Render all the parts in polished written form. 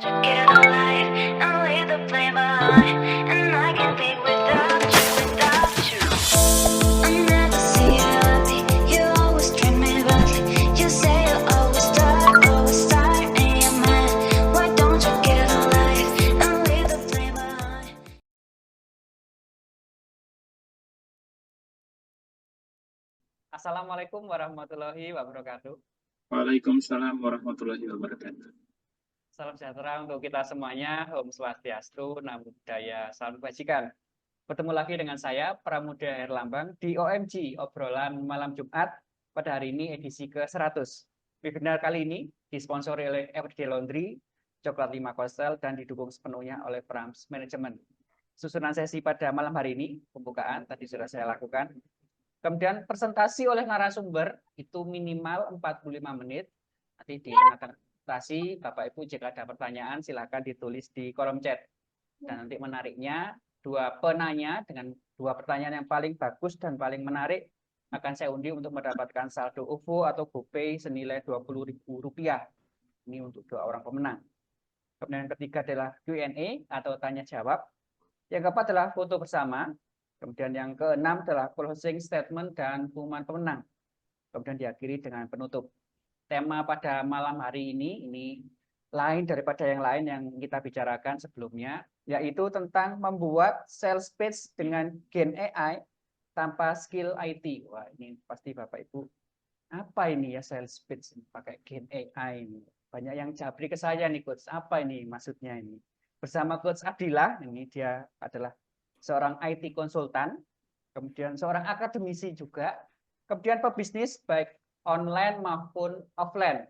Get it alive and leave the blame behind. And I can be without you, without you. I never see you happy. You always treat me badly. You say you always tired, and you're mad. Why don't you get it alive and leave the blame behind? Assalamualaikum warahmatullahi wabarakatuh. Waalaikumsalam warahmatullahi wabarakatuh. Salam sejahtera untuk kita semuanya. Om Swastiastu, Namo Buddhaya, salam kebajikan. Bertemu lagi dengan saya, Pramudia Herlambang, di OMG, obrolan malam Jumat, pada hari ini edisi ke-100. Webinar kali ini disponsori oleh FD Laundry, Coklat 5 Korsel, dan didukung sepenuhnya oleh Prams Management. Susunan sesi pada malam hari ini, pembukaan, tadi sudah saya lakukan. Kemudian presentasi oleh narasumber itu minimal 45 menit. Nanti di tengah presentasi, Bapak Ibu jika ada pertanyaan silakan ditulis di kolom chat. Dan nanti menariknya, dua penanya dengan dua pertanyaan yang paling bagus dan paling menarik akan saya undi untuk mendapatkan saldo OVO atau GoPay senilai Rp20.000. Ini untuk dua orang pemenang. Kemudian yang ketiga adalah Q&A atau tanya jawab. Yang keempat adalah foto bersama. Kemudian yang keenam adalah closing statement dan pengumuman pemenang. Kemudian diakhiri dengan penutup. Tema pada malam hari ini lain daripada yang lain yang kita bicarakan sebelumnya, yaitu tentang membuat sales page dengan Gen AI tanpa skill IT. Wah, ini pasti Bapak Ibu, apa ini ya sales page pakai Gen AI ini? Banyak yang jabri ke saya nih, Coach. Apa ini maksudnya ini? Bersama Coach Abdillah, ini dia adalah seorang IT konsultan, kemudian seorang akademisi juga, kemudian pebisnis baik online maupun offline.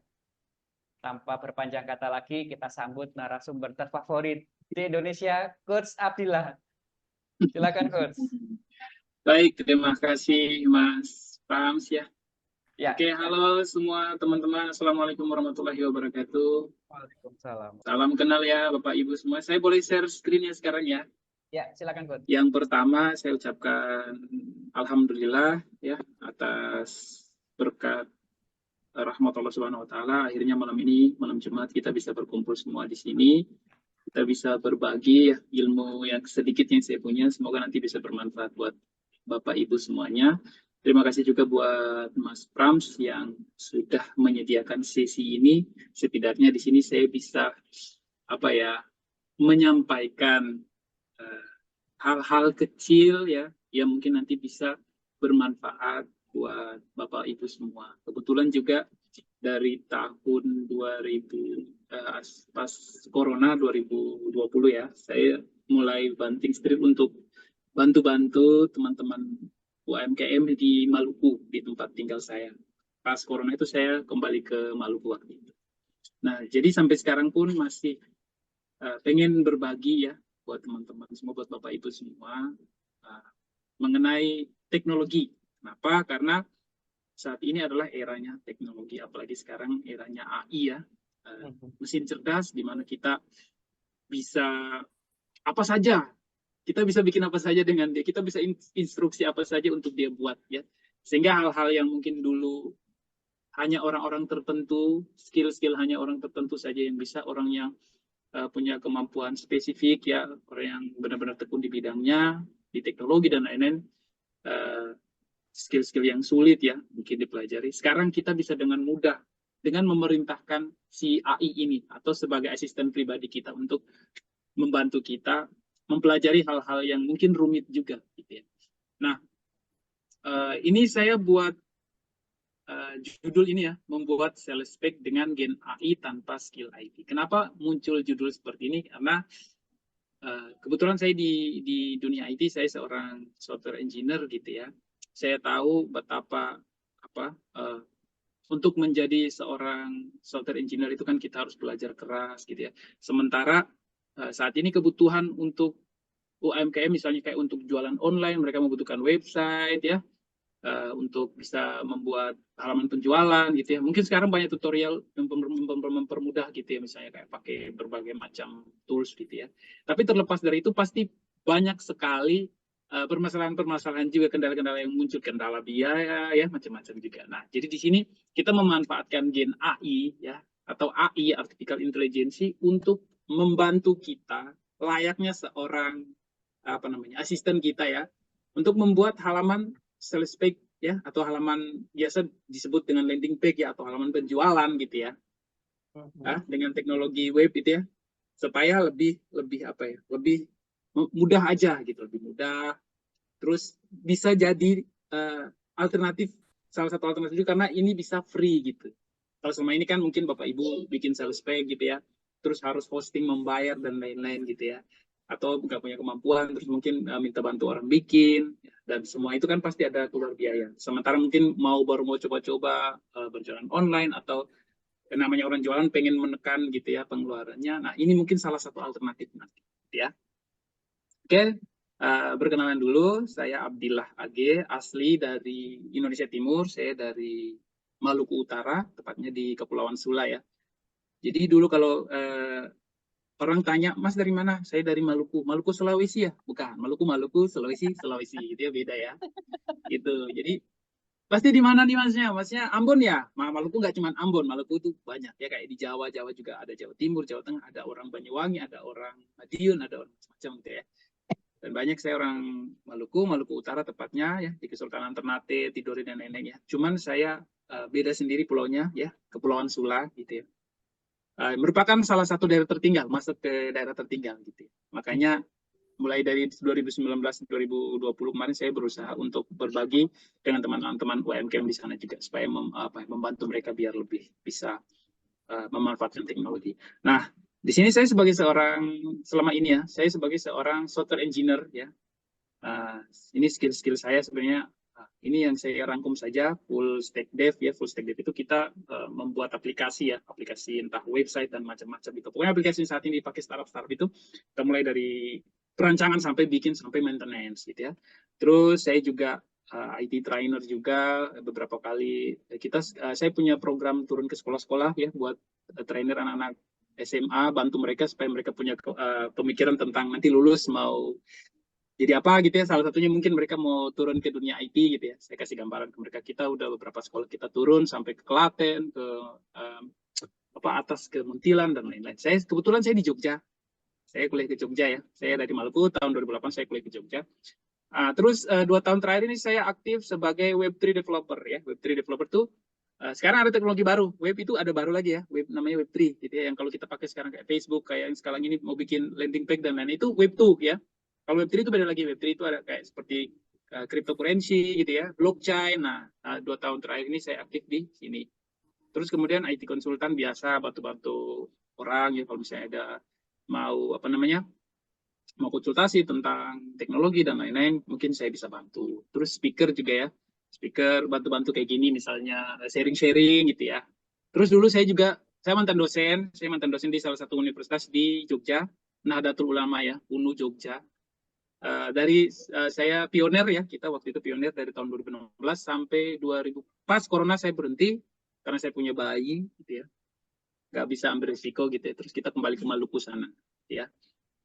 Tanpa berpanjang kata lagi, kita sambut narasumber terfavorit di Indonesia, Coach Abdillah. Silakan, Coach. Baik, terima kasih Mas Prams ya. Ya. Oke, halo semua teman-teman. Assalamualaikum warahmatullahi wabarakatuh. Waalaikumsalam. Salam kenal ya Bapak Ibu semua. Saya boleh share screen-nya sekarang ya. Ya, silakan, Coach. Yang pertama saya ucapkan alhamdulillah ya atas berkat rahmat Allah Subhanahu wa taala, akhirnya malam ini, malam Jumat, kita bisa berkumpul semua di sini. Kita bisa berbagi ya, ilmu yang sedikit yang saya punya, semoga nanti bisa bermanfaat buat Bapak Ibu semuanya. Terima kasih juga buat Mas Prams yang sudah menyediakan sesi ini. Setidaknya di sini saya bisa menyampaikan hal-hal kecil ya yang mungkin nanti bisa bermanfaat buat Bapak Ibu semua. Kebetulan juga dari tahun 2000 pas Corona 2020 ya, saya mulai banting setir untuk bantu-bantu teman-teman UMKM di Maluku, di tempat tinggal saya. Pas Corona itu saya kembali ke Maluku waktu itu. Nah, jadi sampai sekarang pun masih pengen berbagi ya buat teman-teman semua, buat Bapak Ibu semua mengenai teknologi. Kenapa? Karena saat ini adalah eranya teknologi, apalagi sekarang eranya AI ya, mesin cerdas di mana kita bisa apa saja, kita bisa bikin apa saja dengan dia, kita bisa instruksi apa saja untuk dia buat ya, sehingga hal-hal yang mungkin dulu hanya orang-orang tertentu, skill-skill hanya orang tertentu saja yang bisa, orang yang punya kemampuan spesifik ya, orang yang benar-benar tekun di bidangnya, di teknologi dan lain-lain, skill-skill yang sulit ya mungkin dipelajari. Sekarang kita bisa dengan mudah dengan memerintahkan si AI ini atau sebagai asisten pribadi kita untuk membantu kita mempelajari hal-hal yang mungkin rumit juga gitu ya. Nah, ini saya buat judul ini ya, membuat sales page dengan Gen AI tanpa skill IT. Kenapa muncul judul seperti ini? Karena kebetulan saya di dunia IT, saya seorang software engineer gitu ya. Saya tahu betapa untuk menjadi seorang software engineer itu kan kita harus belajar keras gitu ya. Sementara saat ini kebutuhan untuk UMKM misalnya kayak untuk jualan online, mereka membutuhkan website ya, untuk bisa membuat halaman penjualan gitu ya. Mungkin sekarang banyak tutorial yang mempermudah gitu ya, misalnya kayak pakai berbagai macam tools gitu ya. Tapi terlepas dari itu pasti banyak sekali permasalahan-permasalahan juga, kendala-kendala yang muncul, kendala biaya ya, macam-macam juga. Nah, jadi di sini kita memanfaatkan Gen AI ya, atau AI, Artificial Intelligence, untuk membantu kita layaknya seorang asisten kita ya, untuk membuat halaman sales page ya, atau halaman biasa disebut dengan landing page ya, atau halaman penjualan gitu ya, dengan teknologi web itu ya, supaya lebih mudah aja gitu, lebih mudah. Terus bisa jadi alternatif, salah satu alternatif juga, karena ini bisa free gitu. Kalau selama ini kan mungkin Bapak Ibu bikin sales page gitu ya, terus harus hosting, membayar dan lain-lain gitu ya, atau nggak punya kemampuan, terus mungkin minta bantu orang bikin, dan semua itu kan pasti ada keluar biaya. Sementara mungkin baru mau coba-coba berjualan online, atau namanya orang jualan pengen menekan gitu ya pengeluarannya. Nah, ini mungkin salah satu alternatif nanti gitu ya. Oke, berkenalan dulu, saya Abdillah AG, asli dari Indonesia Timur, saya dari Maluku Utara, tepatnya di Kepulauan Sula ya. Jadi dulu kalau orang tanya, Mas dari mana? Saya dari Maluku. Maluku Sulawesi ya? Bukan. Maluku, Sulawesi, gitu ya, beda ya. Gitu. Jadi pasti di mana nih Masnya? Masnya Ambon ya? Maluku nggak cuma Ambon, Maluku itu banyak ya, kayak di Jawa juga ada Jawa Timur, Jawa Tengah, ada orang Banyuwangi, ada orang Madiun, ada orang macam-macam gitu ya. Dan banyak saya orang Maluku Utara tepatnya ya, di Kesultanan Ternate, Tidore dan lain-lain ya. Cuman saya beda sendiri pulaunya ya, Kepulauan Sula gitu ya. Merupakan salah satu daerah tertinggal, masuk ke daerah tertinggal gitu ya. Makanya mulai dari 2019-2020 kemarin saya berusaha untuk berbagi dengan teman-teman UMKM di sana juga, supaya membantu mereka biar lebih bisa memanfaatkan teknologi. Nah, di sini saya sebagai selama ini ya, saya sebagai seorang software engineer ya. Ini skill-skill saya sebenarnya, ini yang saya rangkum saja, full stack dev ya. Full stack dev itu kita membuat aplikasi ya, aplikasi entah website dan macam-macam itu. Pokoknya aplikasi saat ini dipakai startup itu, kita mulai dari perancangan sampai bikin sampai maintenance gitu ya. Terus saya juga IT trainer juga beberapa kali. Saya punya program turun ke sekolah-sekolah ya, buat trainer anak-anak SMA, bantu mereka supaya mereka punya pemikiran tentang nanti lulus mau jadi apa gitu ya. Salah satunya mungkin mereka mau turun ke dunia IT gitu ya. Saya kasih gambaran ke mereka. Kita udah beberapa sekolah kita turun sampai ke Klaten, ke atas ke Muntilan dan lain-lain. Kebetulan saya di Jogja. Saya kuliah ke Jogja ya. Saya dari Maluku, tahun 2008 saya kuliah ke Jogja. Terus 2 tahun terakhir ini saya aktif sebagai Web3 developer ya. Web3 developer tuh sekarang ada teknologi baru. Web itu ada baru lagi ya. Web namanya Web3 gitu ya. Yang kalau kita pakai sekarang kayak Facebook, kayak yang sekarang ini mau bikin landing page dan lain-lain, itu Web2 ya. Kalau Web3 itu beda lagi. Web3 itu ada kayak seperti cryptocurrency gitu ya, blockchain. Nah, 2 tahun terakhir ini saya aktif di sini. Terus kemudian IT konsultan biasa, bantu-bantu orang ya, kalau misalnya ada mau mau konsultasi tentang teknologi dan lain-lain, mungkin saya bisa bantu. Terus speaker juga ya, speaker bantu-bantu kayak gini misalnya, sharing-sharing gitu ya. Terus dulu saya mantan dosen di salah satu universitas di Jogja, Nahdlatul Ulama ya, UNU Jogja. Saya pioner ya, kita waktu itu pioner dari tahun 2016 sampai 2000. Pas corona saya berhenti karena saya punya bayi gitu ya, nggak bisa ambil risiko gitu ya. Terus kita kembali ke Maluku sana ya.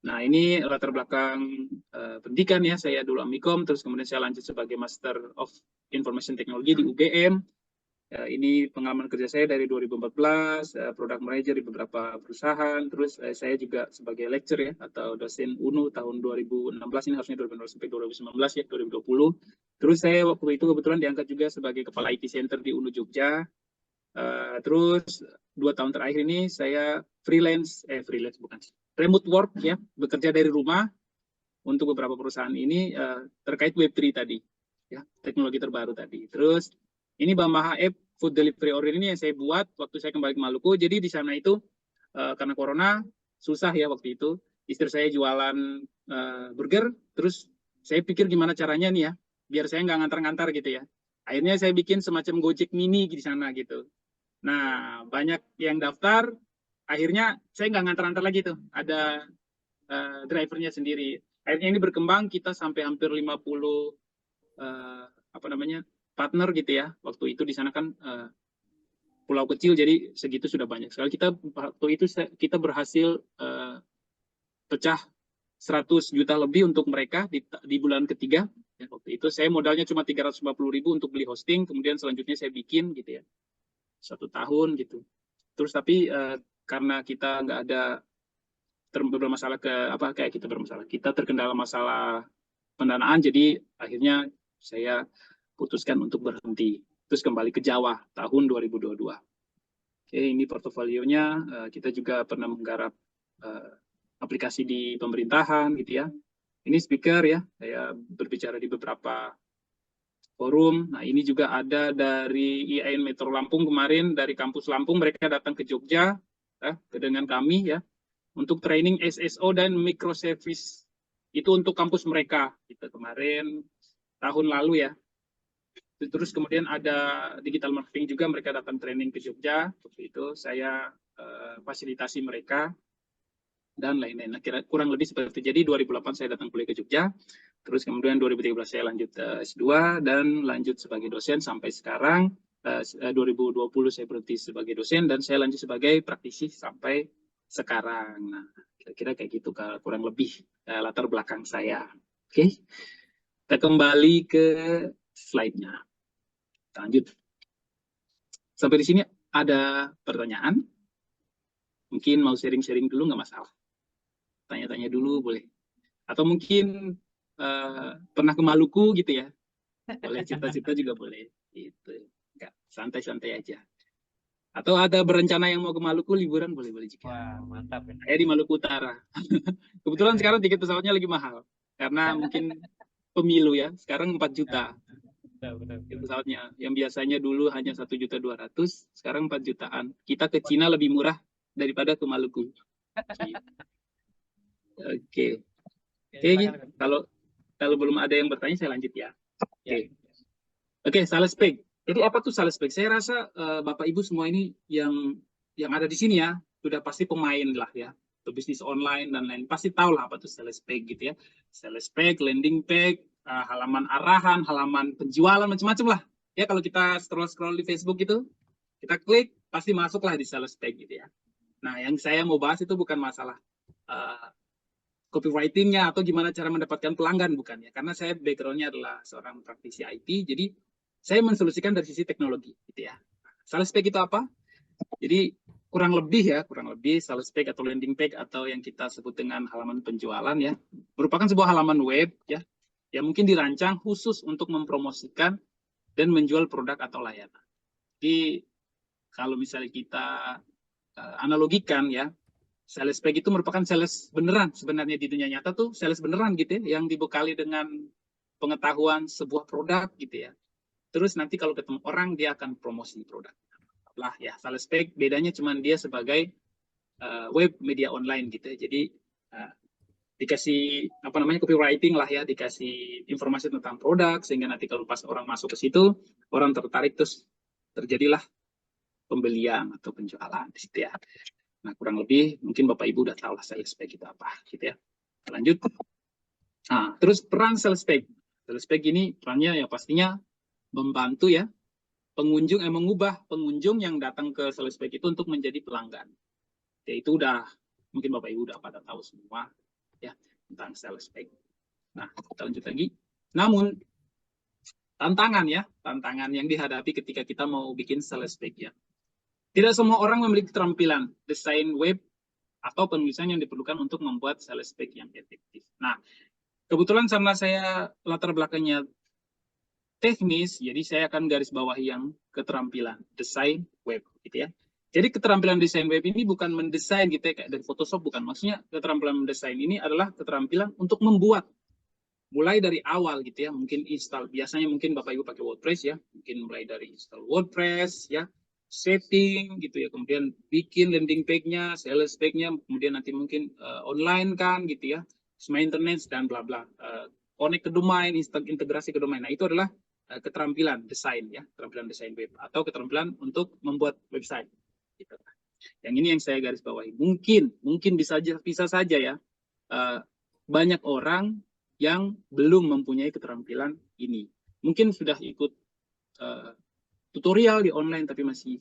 Nah, ini latar belakang pendidikan ya. Saya dulu Amikom, terus kemudian saya lanjut sebagai Master of Information Technology di UGM. Ini pengalaman kerja saya dari 2014, product manager di beberapa perusahaan. Terus saya juga sebagai lecturer ya, atau dosen UNU tahun 2016, ini harusnya 2016 sampai 2019 ya, 2020. Terus saya waktu itu kebetulan diangkat juga sebagai Kepala IT Center di UNU Jogja. Terus 2 tahun terakhir ini saya remote work ya, bekerja dari rumah untuk beberapa perusahaan ini terkait Web3 tadi ya, teknologi terbaru tadi. Terus ini Bamaha App food delivery order ini yang saya buat waktu saya kembali ke Maluku. Jadi di sana itu karena corona susah ya waktu itu, istri saya jualan burger. Terus saya pikir gimana caranya nih ya, biar saya nggak ngantar-ngantar gitu ya. Akhirnya saya bikin semacam Gojek mini di sana gitu. Nah, banyak yang daftar. Akhirnya saya nggak ngantar-ngantar lagi tuh, ada drivernya sendiri. Akhirnya ini berkembang, kita sampai hampir 50 partner gitu ya. Waktu itu di sana kan pulau kecil, jadi segitu sudah banyak sekali. Waktu itu kita berhasil pecah 100 juta lebih untuk mereka di bulan ketiga. Ya, waktu itu saya modalnya cuma 350.000 untuk beli hosting, kemudian selanjutnya saya bikin gitu ya, 1 tahun gitu. Terus tapi karena kita nggak ada bermasalah kita terkendala masalah pendanaan, jadi akhirnya saya putuskan untuk berhenti, terus kembali ke Jawa tahun 2022. Oke, ini portofolionya. Kita juga pernah menggarap aplikasi di pemerintahan gitu ya. Ini speaker ya, saya berbicara di beberapa forum. Nah, ini juga ada dari IAIN Metro Lampung kemarin, dari kampus Lampung, mereka datang ke Jogja ya, dengan kami ya, untuk training SSO dan microservice. Itu untuk kampus mereka, gitu, kemarin tahun lalu ya. Terus kemudian ada digital marketing juga, mereka datang training ke Jogja, waktu itu saya fasilitasi mereka dan lain-lain. Nah, kurang lebih seperti itu. Jadi 2008 saya datang kuliah ke Jogja, terus kemudian 2013 saya lanjut S2 dan lanjut sebagai dosen sampai sekarang. 2020 saya berhenti sebagai dosen dan saya lanjut sebagai praktisi sampai sekarang. Nah, kira-kira kayak gitu kurang lebih latar belakang saya. Oke, kita kembali ke slide-nya. Lanjut. Sampai di sini ada pertanyaan? Mungkin mau sharing-sharing dulu nggak masalah. Tanya-tanya dulu boleh. Atau mungkin pernah ke Maluku gitu ya. Boleh cerita-cerita juga boleh. Gitu. Enggak, santai-santai aja. Atau ada berencana yang mau ke Maluku liburan boleh-boleh juga. Wah, mantap ya. Saya di Maluku Utara. Kebetulan sekarang tiket pesawatnya lagi mahal. Karena mungkin pemilu ya. Sekarang 4 juta. Betul. Pesawatnya yang biasanya dulu hanya 1.200.000, sekarang 4 jutaan. Kita ke Cina lebih murah daripada ke Maluku. Oke. Kalau belum ada yang bertanya saya lanjut ya. Oke, sales page. Jadi apa tuh sales page? Saya rasa Bapak Ibu semua ini yang ada di sini ya sudah pasti pemain lah ya, bisnis online dan lain, pasti tahu lah apa tuh sales page gitu ya. Sales page, landing page, halaman arahan, halaman penjualan, macam-macam lah. Ya kalau kita scroll di Facebook itu, kita klik, pasti masuklah di sales page gitu ya. Nah, yang saya mau bahas itu bukan masalah copywriting-nya atau gimana cara mendapatkan pelanggan, bukan ya. Karena saya background-nya adalah seorang praktisi IT, jadi saya mensolusikan dari sisi teknologi gitu ya. Sales page itu apa? Jadi kurang lebih sales page atau landing page atau yang kita sebut dengan halaman penjualan ya, merupakan sebuah halaman web ya, yang mungkin dirancang khusus untuk mempromosikan dan menjual produk atau layanan. Jadi kalau misalnya kita analogikan ya, sales page itu merupakan sales beneran sebenarnya di dunia nyata tuh, sales beneran gitu ya, yang dibekali dengan pengetahuan sebuah produk gitu ya. Terus nanti kalau ketemu orang dia akan promosi produk. Lah ya, sales page bedanya cuma dia sebagai web media online gitu ya. Jadi dikasih copywriting lah ya, dikasih informasi tentang produk sehingga nanti kalau pas orang masuk ke situ orang tertarik, terus terjadilah pembelian atau penjualan di situ ya. Nah, kurang lebih mungkin Bapak Ibu udah tahu lah sales page itu apa gitu ya. Lanjut. Nah, terus peran sales page. Sales page ini perannya ya pastinya membantu ya mengubah pengunjung yang datang ke sales page itu untuk menjadi pelanggan. Ya, itu udah mungkin Bapak Ibu udah pada tahu semua ya tentang sales page. Nah, kita lanjut lagi. Namun tantangan yang dihadapi ketika kita mau bikin sales page ya. Tidak semua orang memiliki keterampilan desain web atau penulisan yang diperlukan untuk membuat sales page yang efektif. Nah, kebetulan karena saya latar belakangnya teknis, jadi saya akan garis bawahi yang keterampilan desain web gitu ya. Jadi keterampilan desain web ini bukan mendesain gitu ya, kayak dari Photoshop, bukan. Maksudnya keterampilan mendesain ini adalah keterampilan untuk membuat mulai dari awal gitu ya. Mungkin install, biasanya mungkin Bapak Ibu pakai WordPress ya, mungkin mulai dari install WordPress ya, setting gitu ya, kemudian bikin landing page-nya, sales page-nya, kemudian nanti mungkin online kan gitu ya, maintenance dan bla bla, connect ke domain, integrasi ke domain. Nah, itu adalah keterampilan desain ya, keterampilan desain web atau keterampilan untuk membuat website gitu. Yang ini yang saya garis bawahi. Mungkin bisa saja ya, banyak orang yang belum mempunyai keterampilan ini. Mungkin sudah ikut tutorial di online tapi masih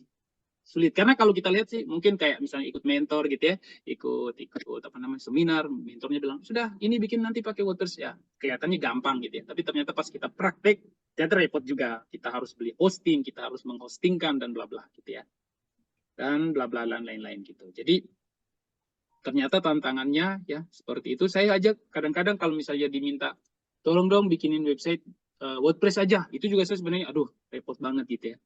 sulit. Karena kalau kita lihat sih mungkin kayak misalnya ikut mentor gitu ya, ikut seminar, mentornya bilang, "Sudah, ini bikin nanti pakai WordPress ya." Kelihatannya gampang gitu ya. Tapi ternyata pas kita praktek, ternyata repot juga. Kita harus beli hosting, kita harus menghostingkan dan bla bla gitu ya. Dan bla bla dan lain-lain gitu. Jadi ternyata tantangannya ya seperti itu. Saya aja kadang-kadang kalau misalnya diminta tolong dong bikinin website WordPress aja, itu juga saya sebenarnya aduh repot banget gitu ya.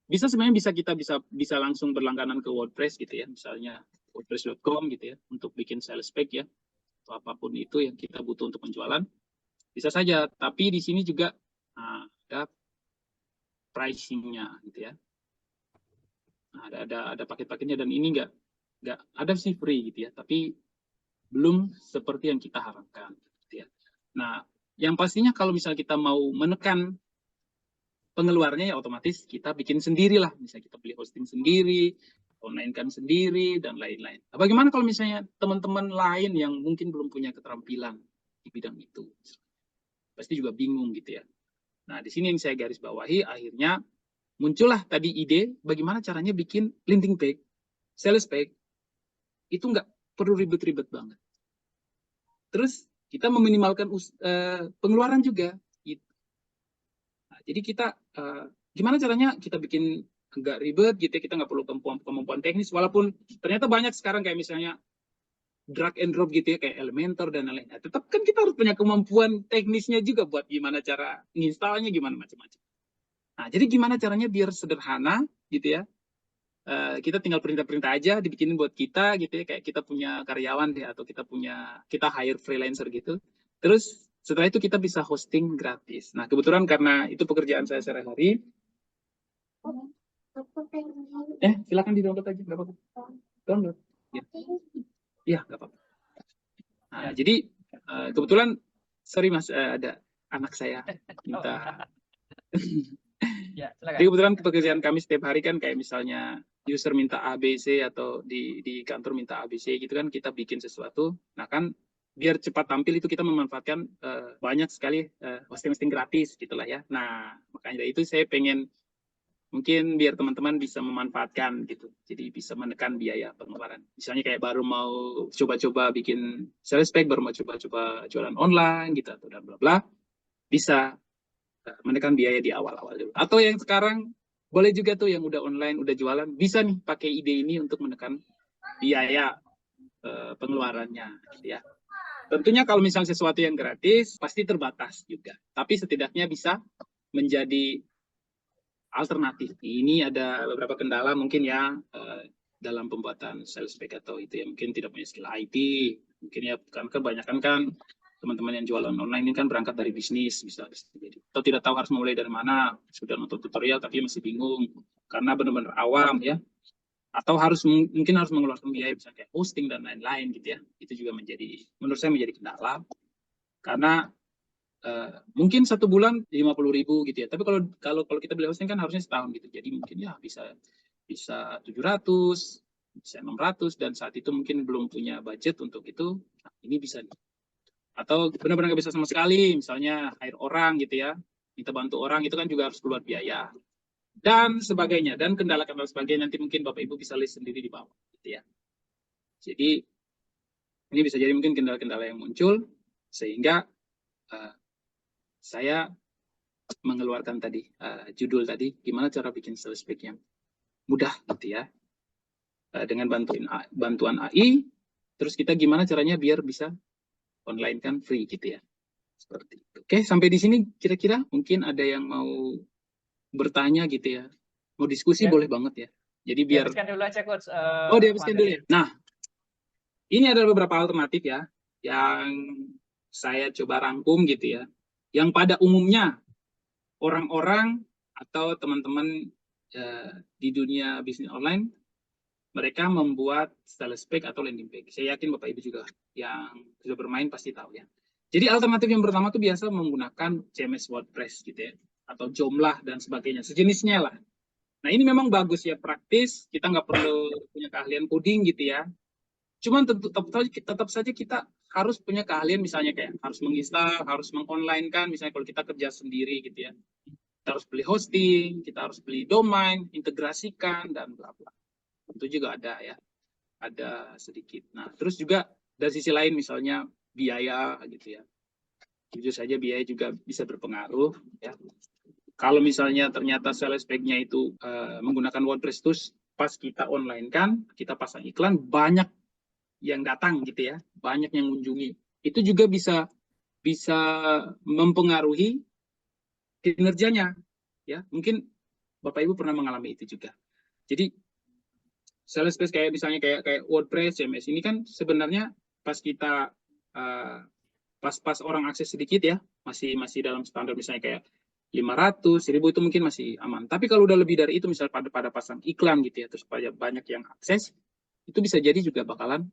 Sebenarnya kita bisa langsung berlangganan ke WordPress gitu ya, misalnya wordpress.com gitu ya untuk bikin sales page ya atau apapun itu yang kita butuh untuk penjualan bisa saja. Tapi di sini juga ada pricingnya gitu ya. Nah, ada paket-paketnya dan ini nggak ada sih free gitu ya, tapi belum seperti yang kita harapkan gitu ya. Nah, yang pastinya kalau misalnya kita mau menekan pengeluarannya ya otomatis kita bikin sendiri lah, misalnya kita beli hosting sendiri, online-kan sendiri dan lain-lain. Nah, bagaimana kalau misalnya teman-teman lain yang mungkin belum punya keterampilan di bidang itu, pasti juga bingung gitu ya. Nah, di sini yang saya garis bawahi, akhirnya muncullah tadi ide bagaimana caranya bikin landing page, sales page, itu nggak perlu ribet-ribet banget. Terus kita meminimalkan pengeluaran juga. Gitu. Nah, jadi kita gimana caranya kita bikin nggak ribet gitu ya, kita nggak perlu kemampuan teknis, walaupun ternyata banyak sekarang kayak misalnya drag and drop gitu ya, kayak Elementor dan lain-lain. Nah, tetap kan kita harus punya kemampuan teknisnya juga buat gimana cara menginstalnya, gimana macam-macam. Nah, jadi gimana caranya biar sederhana gitu ya. Kita tinggal perintah-perintah aja dibikinin buat kita gitu ya, kayak kita punya karyawan ya, atau kita hire freelancer gitu. Terus setelah itu kita bisa hosting gratis. Nah, kebetulan karena itu pekerjaan saya sehari-hari. Silakan di-download aja, nggak apa-apa. Download. Ya, nggak apa-apa. Nah, jadi kebetulan, sorry Mas, ada anak saya minta. Ya, silakan. Jadi kebetulan pekerjaan kami setiap hari kan kayak misalnya user minta ABC atau di kantor minta ABC gitu kan, kita bikin sesuatu. Nah kan biar cepat tampil itu kita memanfaatkan banyak sekali hosting-hosting gratis gitulah ya. Nah makanya itu saya pengen mungkin biar teman-teman bisa memanfaatkan gitu. Jadi bisa menekan biaya pengeluaran. Misalnya kayak baru mau coba-coba bikin sales page, baru mau coba-coba jualan online gitu atau dan bla bla, bisa menekan biaya di awal-awal dulu. Atau yang sekarang boleh juga tuh yang udah online, udah jualan, bisa nih pakai ide ini untuk menekan biaya pengeluarannya gitu ya. Tentunya kalau misalnya sesuatu yang gratis pasti terbatas juga, tapi setidaknya bisa menjadi alternatif. Ini ada beberapa kendala mungkin ya dalam pembuatan sales page atau itu ya, mungkin tidak punya skill IT, mungkin ya kan kebanyakan kan teman-teman yang jualan online ini kan berangkat dari bisnis bisa jadi, atau tidak tahu harus mulai dari mana, sudah nonton tutorial tapi masih bingung karena benar-benar awam ya, atau mungkin harus mengeluarkan biaya misalnya kayak hosting dan lain-lain gitu ya. Itu juga menurut saya menjadi kendala karena mungkin 1 bulan 50.000 gitu ya, tapi kalau kita beli hosting kan harusnya setahun gitu, jadi mungkin ya bisa 700, bisa 600, dan saat itu mungkin belum punya budget untuk itu. Nah, ini bisa nih. Atau benar-benar nggak bisa sama sekali, misalnya hire orang gitu ya, kita bantu orang itu kan juga harus keluar biaya dan sebagainya, dan kendala-kendala sebagainya nanti mungkin Bapak Ibu bisa list sendiri di bawah gitu ya. Jadi ini bisa jadi mungkin kendala-kendala yang muncul sehingga saya mengeluarkan tadi judul tadi, gimana cara bikin sales page yang mudah gitu ya, dengan bantuan AI. Terus kita gimana caranya biar bisa online kan free gitu ya, seperti itu. Oke, sampai di sini kira-kira mungkin ada yang mau bertanya gitu ya, mau diskusi Ya. boleh banget ya. Jadi biar Dihabiskan dulu aja Coach. dihabiskan dulu ya. Nah, ini adalah beberapa alternatif ya yang saya coba rangkum gitu ya, yang pada umumnya orang-orang atau teman-teman di dunia bisnis online mereka membuat sales page atau landing page. Saya yakin Bapak Ibu juga yang sudah bermain pasti tahu ya. Jadi alternatif yang pertama itu biasa menggunakan CMS WordPress gitu ya, atau Joomla dan sebagainya, sejenisnya lah. Nah ini memang bagus ya, praktis, kita nggak perlu punya keahlian coding gitu ya. Cuman tetap saja kita harus punya keahlian, misalnya kayak harus menginstal, harus mengonline kan, misalnya kalau kita kerja sendiri gitu ya. Kita harus beli hosting, kita harus beli domain, integrasikan, dan bla bla. Itu juga ada ya, ada sedikit. Nah, terus juga dari sisi lain misalnya biaya gitu ya. Jujur saja biaya juga bisa berpengaruh ya. Kalau misalnya ternyata sales page-nya itu menggunakan WordPress, terus pas kita online kan, kita pasang iklan banyak yang datang gitu ya, banyak yang mengunjungi. Itu juga bisa mempengaruhi kinerjanya ya. Mungkin Bapak Ibu pernah mengalami itu juga. Jadi sales page kayak misalnya kayak WordPress, CMS ini kan sebenarnya pas kita pas orang akses sedikit ya, masih dalam standar misalnya kayak 500, 1000 itu mungkin masih aman. Tapi kalau udah lebih dari itu, misalnya pada pasang iklan gitu ya, terus banyak yang akses, itu bisa jadi juga bakalan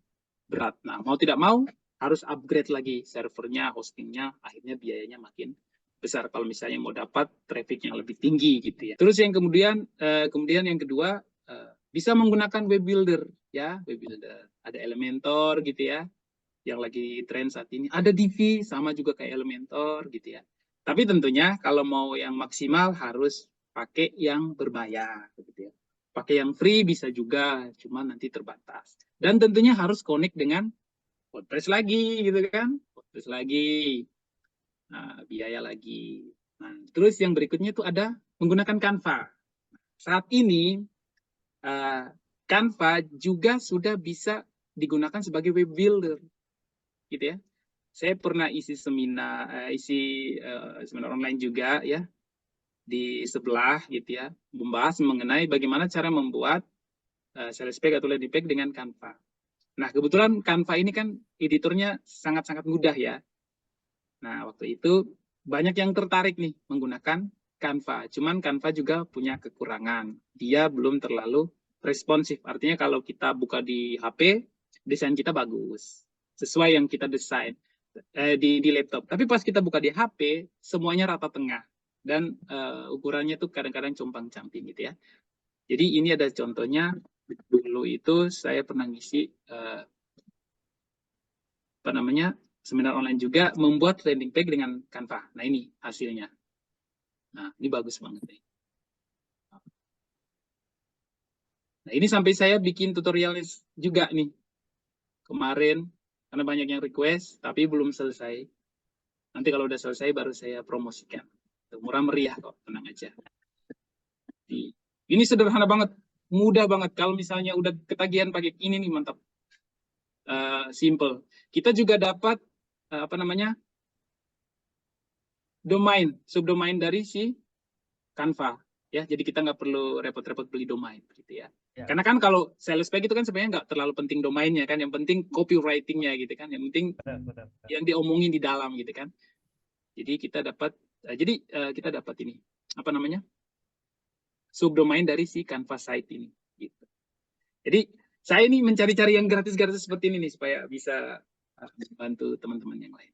berat. Nah, mau tidak mau harus upgrade lagi servernya, hostingnya, akhirnya biayanya makin besar kalau misalnya mau dapat traffic yang lebih tinggi gitu ya. Terus yang kemudian yang kedua bisa menggunakan web builder ya, web builder. Ada Elementor gitu ya, yang lagi tren saat ini. Ada Divi sama juga kayak Elementor gitu ya. Tapi tentunya kalau mau yang maksimal harus pakai yang berbayar gitu ya. Pakai yang free bisa juga, cuma nanti terbatas. Dan tentunya harus connect dengan WordPress lagi gitu kan. WordPress lagi. Nah, biaya lagi. Nah, terus yang berikutnya itu ada menggunakan Canva. Saat ini Canva juga sudah bisa digunakan sebagai web builder gitu ya. Saya pernah isi seminar online juga ya di sebelah gitu ya, membahas mengenai bagaimana cara membuat sales page atau landing page dengan Canva. Nah, kebetulan Canva ini kan editornya sangat-sangat mudah ya. Nah, waktu itu banyak yang tertarik nih menggunakan Canva. Cuman Canva juga punya kekurangan. Dia belum terlalu responsif. Artinya kalau kita buka di HP, desain kita bagus. Sesuai yang kita desain di laptop. Tapi pas kita buka di HP, semuanya rata tengah. Dan ukurannya tuh kadang-kadang compang-camping gitu ya. Jadi ini ada contohnya. Dulu itu saya pernah ngisi seminar online juga, membuat landing page dengan Canva. Nah ini hasilnya. Nah ini bagus banget nih. Nah ini sampai saya bikin tutorialnya juga nih kemarin, karena banyak yang request, tapi belum selesai. Nanti kalau udah selesai baru saya promosikan. Murah meriah kok, tenang aja. Ini sederhana banget, mudah banget. Kalau misalnya udah ketagihan pakai ini nih, mantap. Simple. Kita juga dapat domain, subdomain dari si Canva. Ya, jadi kita nggak perlu repot-repot beli domain, gitu ya. Karena kan kalau sales page itu kan sebenarnya nggak terlalu penting domainnya kan, yang penting copywriting-nya gitu kan, yang penting yang diomongin di dalam gitu kan. Jadi kita dapat, kita dapat ini subdomain dari si Canva site ini. Gitu. Jadi saya ini mencari-cari yang gratis-gratis seperti ini nih supaya bisa bantu teman-teman yang lain.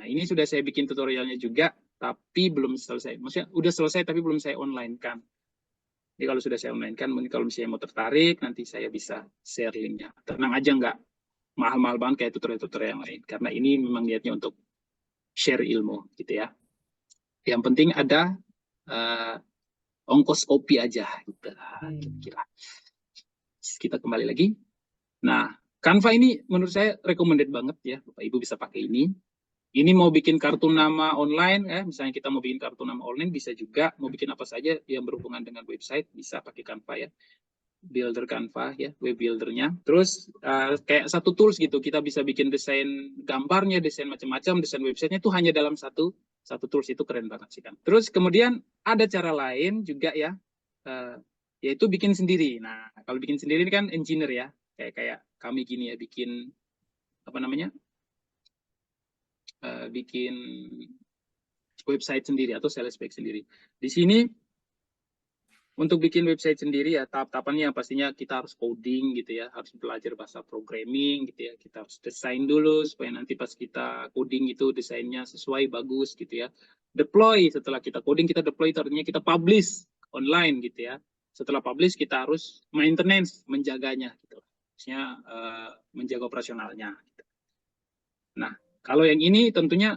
Nah ini sudah saya bikin tutorialnya juga, tapi belum selesai. Maksudnya udah selesai tapi belum saya online kan. Jadi kalau sudah saya online kan, mungkin kalau misalnya mau tertarik, nanti saya bisa share linknya. Tenang aja, nggak mahal-mahal banget kayak tutorial-tutorial yang lain. Karena ini memang niatnya untuk share ilmu gitu ya. Yang penting ada ongkos kopi aja gitu. Kira-kira. Kita kembali lagi. Nah, Canva ini menurut saya recommended banget ya. Bapak Ibu bisa pakai ini. Ini mau bikin kartu nama online, misalnya kita mau bikin kartu nama online bisa juga, mau bikin apa saja yang berhubungan dengan website bisa pakai Canva ya, builder Canva ya, web buildernya. Terus kayak satu tools gitu, kita bisa bikin desain gambarnya, desain macam-macam, desain websitenya itu hanya dalam satu tools. Itu keren banget sih kan. Terus kemudian ada cara lain juga ya, yaitu bikin sendiri. Nah kalau bikin sendiri ini kan engineer ya, kayak kami gini ya, bikin bikin website sendiri atau sales page sendiri. Di sini untuk bikin website sendiri ya tahap-tahapannya pastinya kita harus coding gitu ya, harus belajar bahasa programming gitu ya. Kita harus desain dulu supaya nanti pas kita coding itu desainnya sesuai, bagus gitu ya. Deploy, setelah kita coding kita deploy, itu artinya kita publish online gitu ya. Setelah publish kita harus maintenance, menjaganya gitu. Maksudnya menjaga operasionalnya gitu. Nah, kalau yang ini tentunya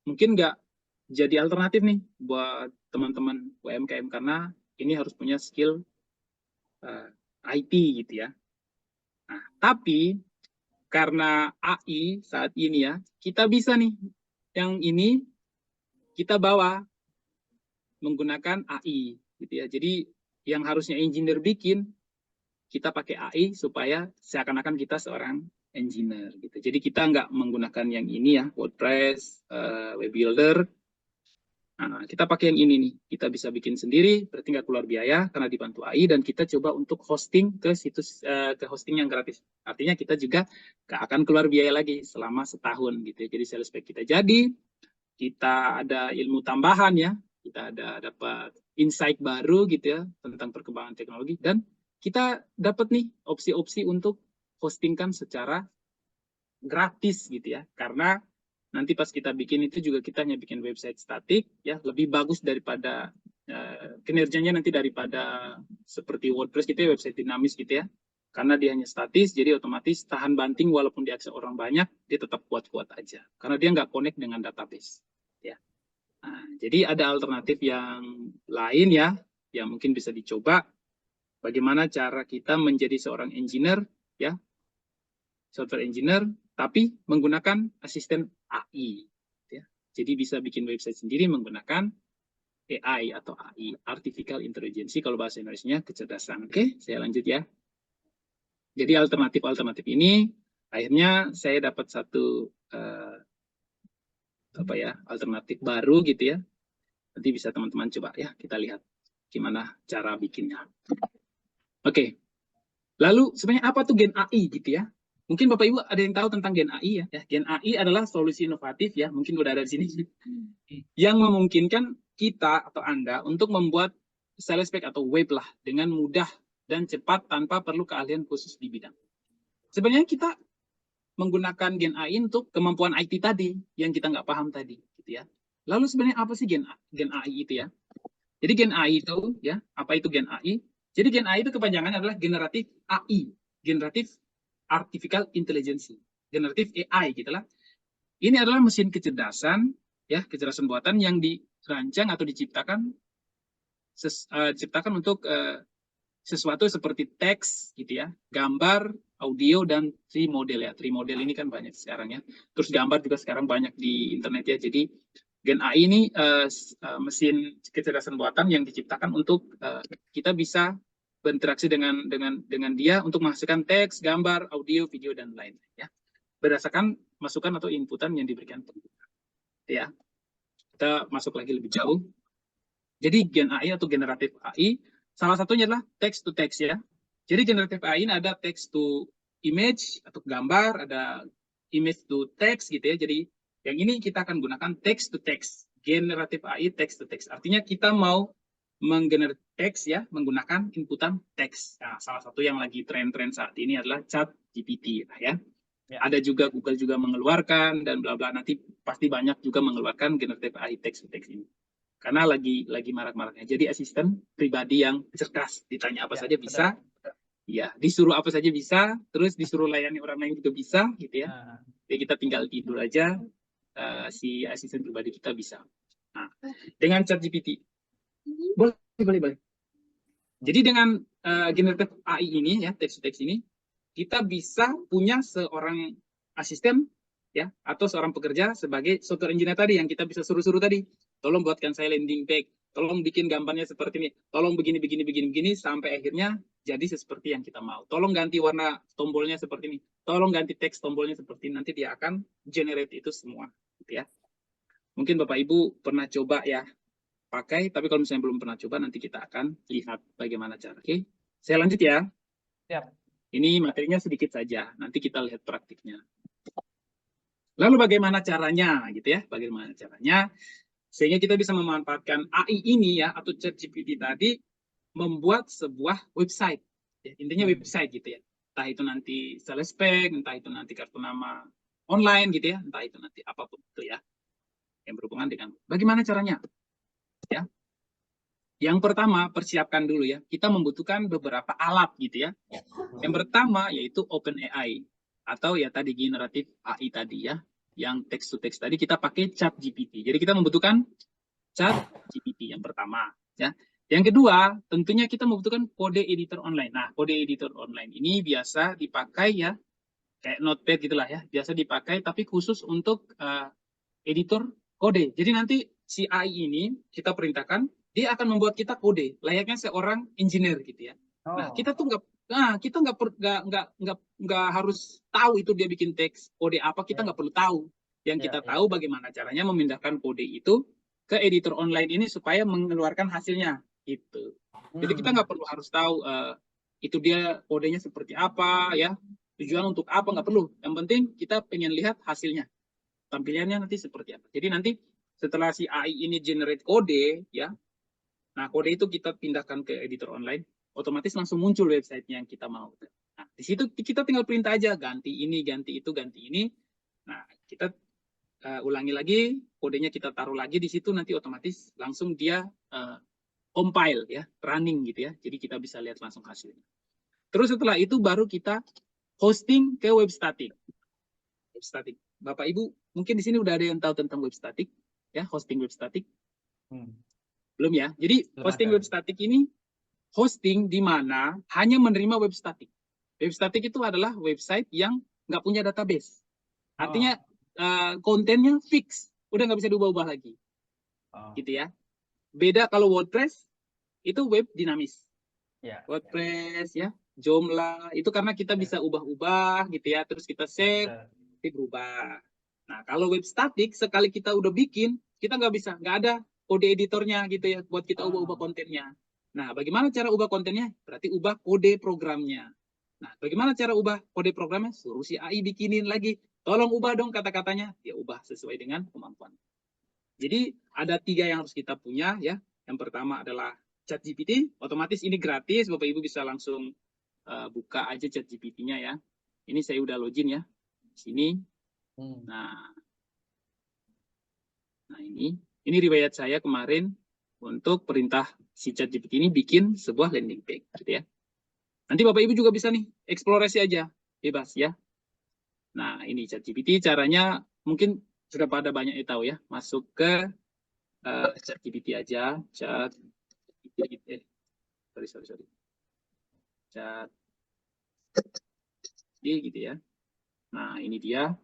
mungkin nggak jadi alternatif nih buat teman-teman UMKM karena ini harus punya skill IT gitu ya. Nah, tapi karena AI saat ini ya, kita bisa nih yang ini kita bawa menggunakan AI gitu ya. Jadi yang harusnya engineer bikin, kita pakai AI supaya seakan-akan kita seorang engineer gitu. Jadi kita nggak menggunakan yang ini ya, WordPress, web builder. Nah, kita pakai yang ini nih. Kita bisa bikin sendiri, berarti nggak keluar biaya karena dibantu AI, dan kita coba untuk hosting ke situs ke hosting yang gratis. Artinya kita juga nggak akan keluar biaya lagi selama setahun gitu ya. Jadi sales pack kita jadi, kita ada ilmu tambahan ya, kita ada dapat insight baru gitu ya tentang perkembangan teknologi, dan kita dapat nih opsi-opsi untuk hostingkan secara gratis gitu ya. Karena nanti pas kita bikin itu juga kita hanya bikin website statik ya, lebih bagus daripada kinerjanya nanti daripada seperti WordPress gitu ya, website dinamis gitu ya. Karena dia hanya statis, jadi otomatis tahan banting walaupun diakses orang banyak, dia tetap kuat-kuat aja. Karena dia nggak connect dengan database. Ya. Nah, jadi ada alternatif yang lain ya, yang mungkin bisa dicoba. Bagaimana cara kita menjadi seorang engineer, ya, software engineer, tapi menggunakan asisten AI. Ya. Jadi bisa bikin website sendiri menggunakan AI atau AI, Artificial Intelligence, kalau bahasa Indonesia kecerdasan. Oke, saya lanjut ya. Jadi alternatif-alternatif ini, akhirnya saya dapat satu alternatif baru gitu ya. Nanti bisa teman-teman coba ya, kita lihat gimana cara bikinnya. Oke, lalu sebenarnya apa tuh Gen AI gitu ya? Mungkin Bapak Ibu ada yang tahu tentang Gen AI ya? Gen AI adalah solusi inovatif ya, mungkin udah ada di sini, yang memungkinkan kita atau Anda untuk membuat sales pack atau web lah dengan mudah dan cepat tanpa perlu keahlian khusus di bidang. Sebenarnya kita menggunakan Gen AI untuk kemampuan IT tadi yang kita nggak paham tadi, gitu ya. Lalu sebenarnya apa sih Gen AI itu ya? Jadi Gen AI itu ya, apa itu Gen AI? Jadi Gen AI itu kepanjangannya adalah generatif AI, generatif artificial intelligence, generatif AI gitulah. Ini adalah mesin kecerdasan ya, kecerdasan buatan yang dirancang atau diciptakan untuk sesuatu seperti teks gitu ya, gambar, audio, dan 3 model ya. 3 model ini kan banyak sekarang ya. Terus gambar juga sekarang banyak di internet ya. Jadi Gen AI ini mesin kecerdasan buatan yang diciptakan untuk kita bisa berinteraksi dengan dia untuk menghasilkan teks, gambar, audio, video, dan lain-lain ya. Berdasarkan masukan atau inputan yang diberikan pengguna. Ya. Kita masuk lagi lebih jauh. Jadi Gen AI atau generatif AI salah satunya adalah text to text ya. Jadi generative AI ini ada text to image atau gambar, ada image to text gitu ya. Jadi yang ini kita akan gunakan text to text. Generative AI text to text. Artinya kita mau menggenerate teks ya menggunakan inputan teks. Nah, salah satu yang lagi tren-tren saat ini adalah ChatGPT ya. Ada juga Google juga mengeluarkan dan bla bla, nanti pasti banyak juga mengeluarkan generative AI text to text ini. Karena lagi marak-maraknya. Jadi asisten pribadi yang cerdas, ditanya apa saja bisa, ya disuruh apa saja bisa, terus disuruh layani orang lain juga bisa, gitu ya. Jadi kita tinggal tidur aja, si asisten pribadi kita bisa. Nah, dengan ChatGPT, boleh. Jadi dengan generative AI ini ya, text to text ini, kita bisa punya seorang asisten ya atau seorang pekerja sebagai software engineer tadi yang kita bisa suruh-suruh tadi. Tolong buatkan saya landing page, tolong bikin gambarnya seperti ini, tolong begini sampai akhirnya jadi seperti yang kita mau. Tolong ganti warna tombolnya seperti ini, tolong ganti teks tombolnya seperti ini, nanti dia akan generate itu semua, gitu ya. Mungkin Bapak Ibu pernah coba ya pakai, tapi kalau misalnya belum pernah coba nanti kita akan lihat bagaimana cara. Oke, saya lanjut ya. Siap. Ini materinya sedikit saja, nanti kita lihat praktiknya. Lalu bagaimana caranya, gitu ya? Bagaimana caranya? Sehingga kita bisa memanfaatkan AI ini ya atau ChatGPT tadi membuat sebuah website. Ya, intinya website gitu ya. Entah itu nanti sales pack, entah itu nanti kartu nama online gitu ya, entah itu nanti apapun itu ya. Yang berhubungan dengan bagaimana caranya. Ya. Yang pertama, persiapkan dulu ya. Kita membutuhkan beberapa alat gitu ya. Yang pertama yaitu OpenAI atau ya tadi generatif AI tadi ya. Yang text to text tadi kita pakai ChatGPT. Jadi kita membutuhkan ChatGPT yang pertama ya. Yang kedua, tentunya kita membutuhkan kode editor online. Nah, kode editor online ini biasa dipakai ya kayak Notepad gitulah ya. Biasa dipakai tapi khusus untuk editor kode. Jadi nanti si AI ini kita perintahkan dia akan membuat kita kode layaknya seorang engineer gitu ya. Nah, kita tuh Nah, kita nggak harus tahu itu dia bikin teks kode apa, kita Ya, nggak perlu tahu. Yang ya, kita ya. tahu bagaimana caranya memindahkan kode itu ke editor online ini supaya mengeluarkan hasilnya gitu. Jadi kita nggak perlu harus tahu itu dia kodenya seperti apa ya, tujuan untuk apa, nggak perlu. Yang penting kita pengen lihat hasilnya, tampilannya nanti seperti apa. Jadi nanti setelah si AI ini generate kode ya, nah kode itu kita pindahkan ke editor online, otomatis langsung muncul websitenya yang kita mau. Nah, di situ kita tinggal perintah aja, ganti ini, ganti itu, ganti ini. Nah, kita ulangi lagi, kodenya kita taruh lagi di situ, nanti otomatis langsung dia compile ya, running gitu ya. Jadi kita bisa lihat langsung hasilnya. Terus setelah itu baru kita hosting ke web static. Web static. Bapak Ibu, mungkin di sini udah ada yang tahu tentang web static ya, hosting web static. Belum ya? Jadi Belum hosting ada. web static ini hosting di mana hanya menerima web static. Web static itu adalah website yang nggak punya database. Artinya kontennya fix, udah nggak bisa diubah-ubah lagi, gitu ya. Beda kalau WordPress itu web dinamis. Ya, WordPress ya, Joomla itu karena kita ya. bisa ubah-ubah gitu ya, terus kita save, Betul. nanti berubah. Nah kalau web static sekali kita udah bikin, kita nggak bisa, nggak ada kode editornya gitu ya, buat kita ubah-ubah kontennya. Nah, bagaimana cara ubah kontennya? Berarti ubah kode programnya. Nah, bagaimana cara ubah kode programnya? Suruh si AI bikinin lagi. Tolong ubah dong kata-katanya. Dia ubah sesuai dengan kemampuan. Jadi, ada 3 yang harus kita punya ya. Yang pertama adalah ChatGPT. Otomatis ini gratis. Bapak Ibu bisa langsung buka aja ChatGPT-nya ya. Ini saya udah login ya. Di sini. Nah, ini riwayat saya kemarin untuk perintah si ChatGPT ini bikin sebuah landing page gitu ya. Nanti Bapak Ibu juga bisa nih eksplorasi aja, bebas ya. Nah, ini ChatGPT caranya mungkin sudah pada banyak yang tahu ya. Masuk ke ChatGPT aja, ChatGPT. Sorry. Chat gitu ya. Nah, ini dia.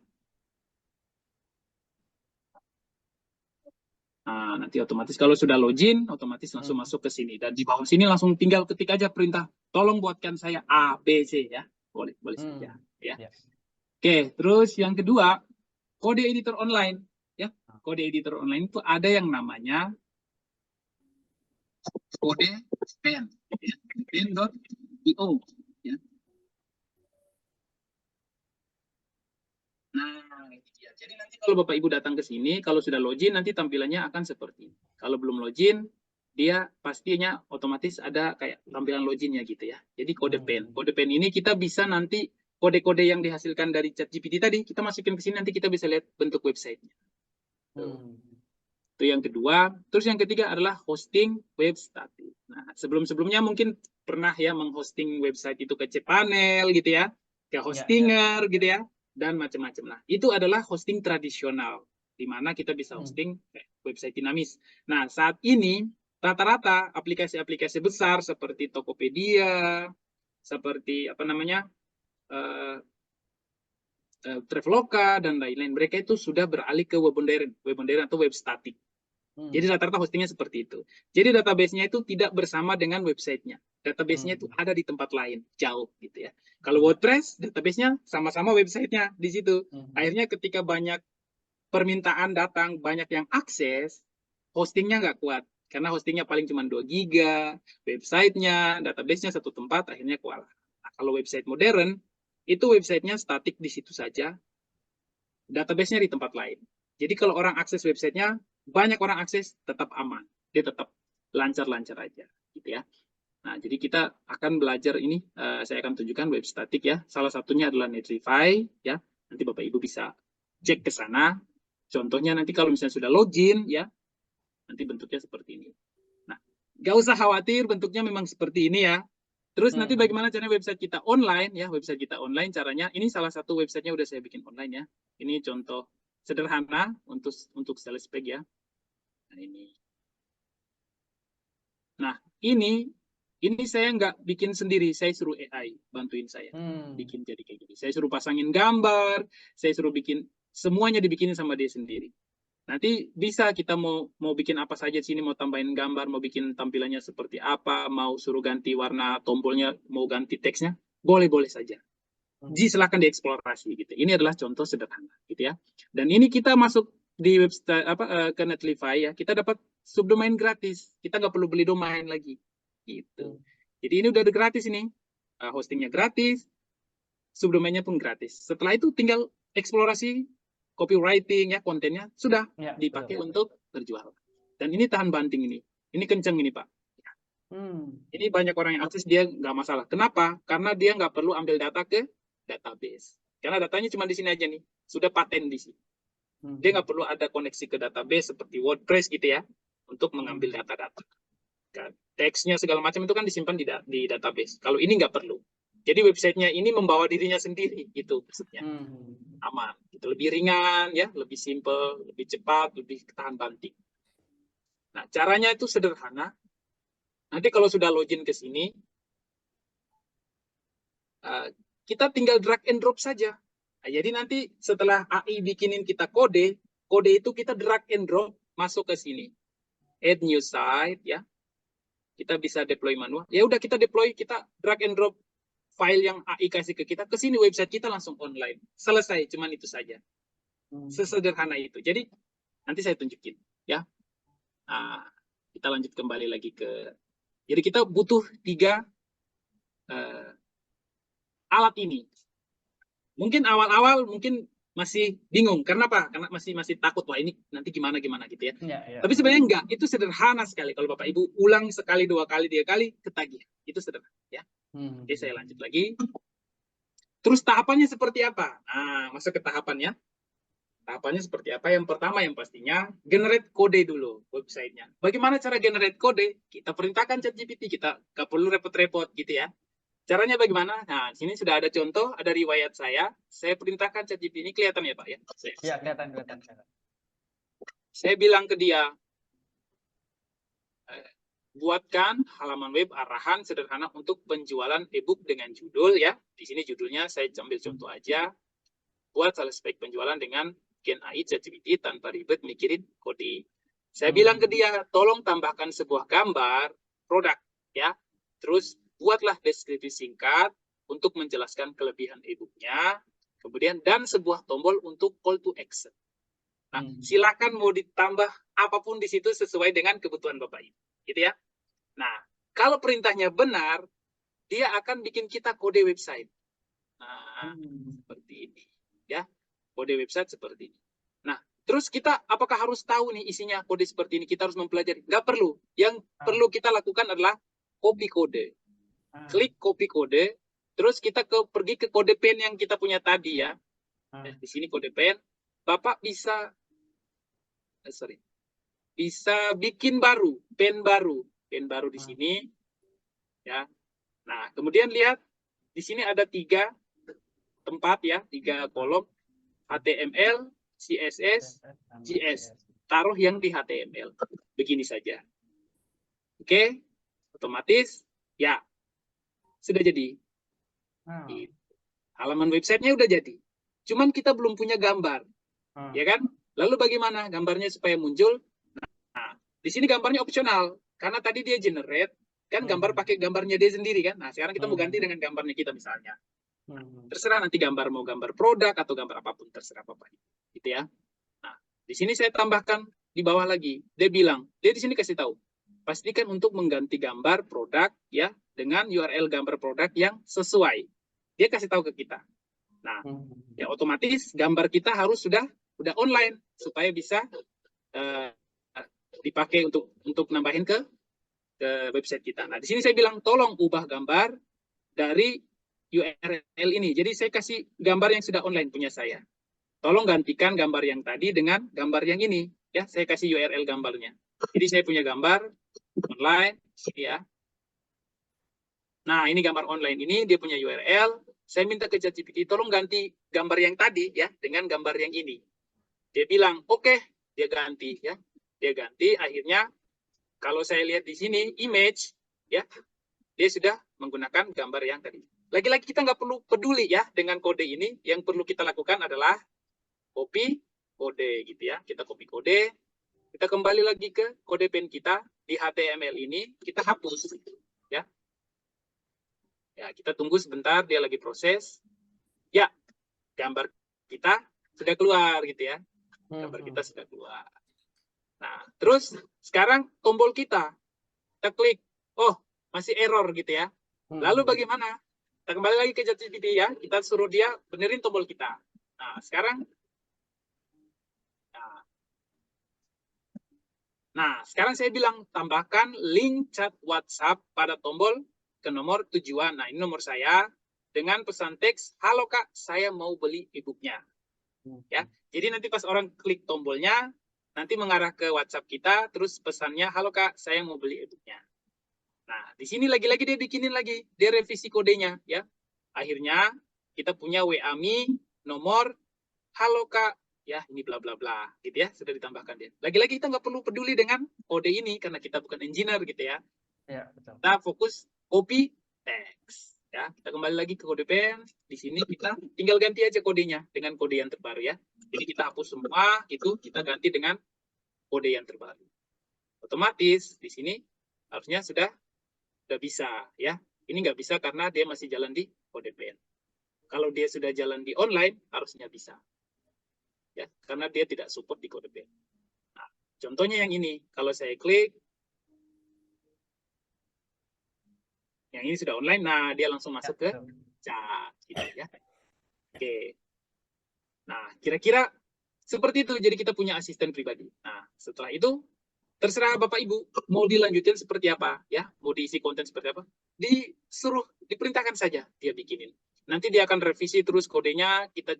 Nah, nanti otomatis kalau sudah login, otomatis langsung masuk ke sini. Dan di bawah sini langsung tinggal ketik aja perintah, tolong buatkan saya A, B, C ya. Boleh saja. Ya. Ya. Oke, terus yang kedua, kode editor online. Ya, kode editor online itu ada yang namanya kode pen. Ya. pen.io. Ya. Nah, ini dia. Jadi nanti kalau Bapak Ibu datang ke sini, kalau sudah login, nanti tampilannya akan seperti ini. Kalau belum login, dia pastinya otomatis ada kayak tampilan loginnya gitu ya. Jadi kode pen. Kode pen ini kita bisa nanti kode-kode yang dihasilkan dari ChatGPT tadi, kita masukin ke sini, nanti kita bisa lihat bentuk websitenya. Itu yang kedua. Terus yang ketiga adalah hosting web static. Nah, sebelum-sebelumnya mungkin pernah ya menghosting website itu ke cPanel gitu ya, ke Hostinger gitu ya, dan macam-macam. Nah, itu adalah hosting tradisional, di mana kita bisa hosting website dinamis. Nah, saat ini rata-rata aplikasi-aplikasi besar seperti Tokopedia, seperti apa namanya, Traveloka dan lain-lain, mereka itu sudah beralih ke web modern atau web static. Jadi rata-rata hostingnya seperti itu. Jadi database-nya itu tidak bersama dengan website-nya. Database-nya itu ada di tempat lain, jauh gitu ya. Kalau WordPress, database-nya sama-sama website-nya di situ. Akhirnya ketika banyak permintaan datang, banyak yang akses, hostingnya nggak kuat. Karena hostingnya paling cuma 2 giga, website-nya, database-nya satu tempat, akhirnya kewalahan. Nah, kalau website modern, itu website-nya statik di situ saja, database-nya di tempat lain. Jadi kalau orang akses websitenya, banyak orang akses, tetap aman. Dia tetap lancar-lancar aja, gitu ya. Nah, jadi kita akan belajar ini, saya akan tunjukkan web static ya. Salah satunya adalah Netlify, ya. Nanti Bapak Ibu bisa cek ke sana. Contohnya nanti kalau misalnya sudah login, ya, nanti bentuknya seperti ini. Nah, nggak usah khawatir, bentuknya memang seperti ini ya. Terus nanti bagaimana caranya website kita online, ya. Website kita online caranya, ini salah satu websitenya udah saya bikin online ya. Ini contoh sederhana untuk sales page ya. Nah, ini. Nah, ini saya nggak bikin sendiri, saya suruh AI bantuin saya bikin jadi kayak gini. Saya suruh pasangin gambar, saya suruh bikin, semuanya dibikinin sama dia sendiri. Nanti bisa kita mau bikin apa saja di sini, mau tambahin gambar, mau bikin tampilannya seperti apa, mau suruh ganti warna tombolnya, mau ganti teksnya, boleh-boleh saja. Silakan dieksplorasi gitu. Ini adalah contoh sederhana gitu ya. Dan ini kita masuk di website ke Netlify ya, kita dapat subdomain gratis. Kita nggak perlu beli domain lagi gitu. Jadi ini udah gratis ini. Hostingnya gratis, subdomainnya pun gratis. Setelah itu tinggal eksplorasi copywriting ya, kontennya sudah Ya, dipakai betul. untuk berjualan. Dan ini tahan banting ini. Ini kenceng ini Pak. Ini banyak orang yang akses, dia nggak masalah. Kenapa? Karena dia nggak perlu ambil data ke database. Karena datanya cuma di sini aja nih. Sudah paten di sini. Dia nggak perlu ada koneksi ke database seperti WordPress gitu ya, untuk mengambil data-data. Teksnya segala macam itu kan disimpan di database. Kalau ini nggak perlu. Jadi websitenya ini membawa dirinya sendiri, gitu maksudnya. Aman. Itu lebih ringan, ya, lebih simple, lebih cepat, lebih tahan banting. Nah, caranya itu sederhana. Nanti kalau sudah login ke sini, kita tinggal drag and drop saja. Nah, jadi nanti setelah AI bikinin kita kode itu kita drag and drop masuk ke sini. Add new site, ya. Kita bisa deploy manual. Ya udah kita deploy, kita drag and drop file yang AI kasih ke kita, ke sini website kita langsung online. Selesai, cuman itu saja. Sesederhana itu. Jadi nanti saya tunjukin, ya. Nah, kita lanjut kembali lagi ke. Jadi kita butuh 3 alat ini. Mungkin awal-awal mungkin masih bingung. Karena apa? Karena masih takut, wah ini nanti gimana gitu ya. Tapi sebenarnya enggak, itu sederhana sekali. Kalau Bapak Ibu ulang sekali, 2 kali, 3 kali, ketagihan. Itu sederhana, ya. Oke, saya lanjut lagi. Terus tahapannya seperti apa? Nah, masuk ke tahapannya. Tahapannya seperti apa? Yang pertama yang pastinya generate kode dulu websitenya. Bagaimana cara generate kode? Kita perintahkan ChatGPT, kita nggak perlu repot-repot gitu ya. Caranya bagaimana? Nah, sini sudah ada contoh, ada riwayat saya. Saya perintahkan ChatGPT, ini kelihatan ya Pak ya? Ya, kelihatan. Saya bilang ke dia, buatkan halaman web arahan sederhana untuk penjualan ebook dengan judul ya. Di sini judulnya saya ambil contoh aja. Buat sales page penjualan dengan Gen AI ChatGPT tanpa ribet mikirin kode. Saya bilang ke dia, tolong tambahkan sebuah gambar produk ya. Terus buatlah deskripsi singkat untuk menjelaskan kelebihan ebooknya. Kemudian dan sebuah tombol untuk call to action. Nah, silakan mau ditambah apapun di situ sesuai dengan kebutuhan Bapak Ibu. Gitu ya. Nah, kalau perintahnya benar, dia akan bikin kita kode website. Nah, seperti ini. Ya, kode website seperti ini. Nah, terus kita apakah harus tahu nih isinya kode seperti ini? Kita harus mempelajari. Nggak perlu. Yang perlu kita lakukan adalah copy kode. Klik copy kode, terus kita pergi ke kode pen yang kita punya tadi ya. Di sini kode pen. Bapak bisa bikin baru, pen baru di sini ya. Nah, kemudian lihat di sini ada 3 tempat ya, 3 kolom, HTML, CSS, JS. Taruh yang di HTML. Begini saja. Oke, otomatis ya sudah jadi. Halaman websitenya udah jadi. Cuman kita belum punya gambar. Ya kan? Lalu bagaimana gambarnya supaya muncul? Nah, di sini gambarnya opsional karena tadi dia generate kan gambar pakai gambarnya dia sendiri kan. Nah, sekarang kita mau ganti dengan gambarnya kita misalnya. Terserah nanti gambar mau gambar produk atau gambar apapun terserah Bapak. Gitu ya. Nah, di sini saya tambahkan di bawah lagi. Dia bilang, dia di sini kasih tahu, pastikan untuk mengganti gambar produk ya dengan URL gambar produk yang sesuai. Dia kasih tahu ke kita. Nah, ya otomatis gambar kita harus sudah online supaya bisa dipakai untuk nambahin ke website kita. Nah, di sini saya bilang tolong ubah gambar dari URL ini. Jadi saya kasih gambar yang sudah online punya saya. Tolong gantikan gambar yang tadi dengan gambar yang ini. Ya, saya kasih URL gambarnya. Jadi saya punya gambar online, ya. Nah, ini gambar online ini, dia punya URL. Saya minta ke ChatGPT, tolong ganti gambar yang tadi ya dengan gambar yang ini. Dia bilang, oke, dia ganti ya. Dia ganti, akhirnya kalau saya lihat di sini image ya, dia sudah menggunakan gambar yang tadi. Lagi-lagi kita nggak perlu peduli ya dengan kode ini. Yang perlu kita lakukan adalah copy, kode gitu ya. Kita copy kode, kita kembali lagi ke kode pen kita di HTML ini, kita hapus ya. Ya, kita tunggu sebentar, dia lagi proses. Ya, gambar kita sudah keluar gitu ya. Gambar kita sudah keluar. Nah, terus sekarang tombol kita klik, oh masih error gitu ya. Lalu bagaimana? Kita kembali lagi ke ChatGPT ya, kita suruh dia benerin tombol kita. Nah, sekarang saya bilang tambahkan link chat WhatsApp pada tombol ke nomor tujuan. Nah, ini nomor saya dengan pesan teks, halo Kak, saya mau beli e-booknya. Ya, jadi nanti pas orang klik tombolnya, nanti mengarah ke WhatsApp kita, terus pesannya, halo Kak, saya mau beli e-booknya. Nah, di sini lagi-lagi dia bikinin lagi, dia revisi kodenya, ya. Akhirnya kita punya WA-Me nomor, halo Kak, ya ini bla bla bla, gitu ya, sudah ditambahkan dia. Lagi-lagi kita nggak perlu peduli dengan kode ini karena kita bukan engineer, gitu ya. Ya, betul. Kita fokus copy text, ya. Kita kembali lagi ke kode pen. Di sini kita tinggal ganti aja kodenya dengan kode yang terbaru ya. Jadi kita hapus semua, itu kita ganti dengan kode yang terbaru. Otomatis di sini harusnya sudah bisa ya. Ini nggak bisa karena dia masih jalan di kode pen. Kalau dia sudah jalan di online harusnya bisa. Ya, karena dia tidak support di kode pen. Nah, contohnya yang ini, kalau saya klik, yang ini sudah online, nah dia langsung masuk ke chat, gitu ya. Oke. Nah, kira-kira seperti itu. Jadi kita punya asisten pribadi. Nah, setelah itu terserah Bapak Ibu mau dilanjutin seperti apa, ya, mau diisi konten seperti apa, diperintahkan saja dia bikinin. Nanti dia akan revisi terus kodenya, kita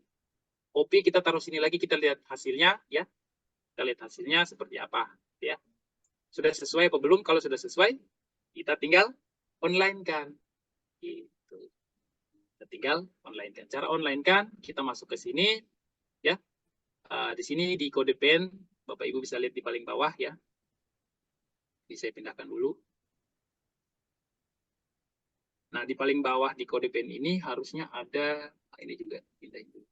copy, kita taruh sini lagi, kita lihat hasilnya, ya. Kita lihat hasilnya seperti apa, ya. Sudah sesuai apa belum? Kalau sudah sesuai, kita tinggal online kan. Gitu. Kita tinggal online kan. Cara online kan, kita masuk ke sini, ya. Di sini di kode pen, Bapak Ibu bisa lihat di paling bawah, ya. Bisa saya pindahkan dulu. Nah, di paling bawah di kode pen ini harusnya ada, ini juga pindahin dulu.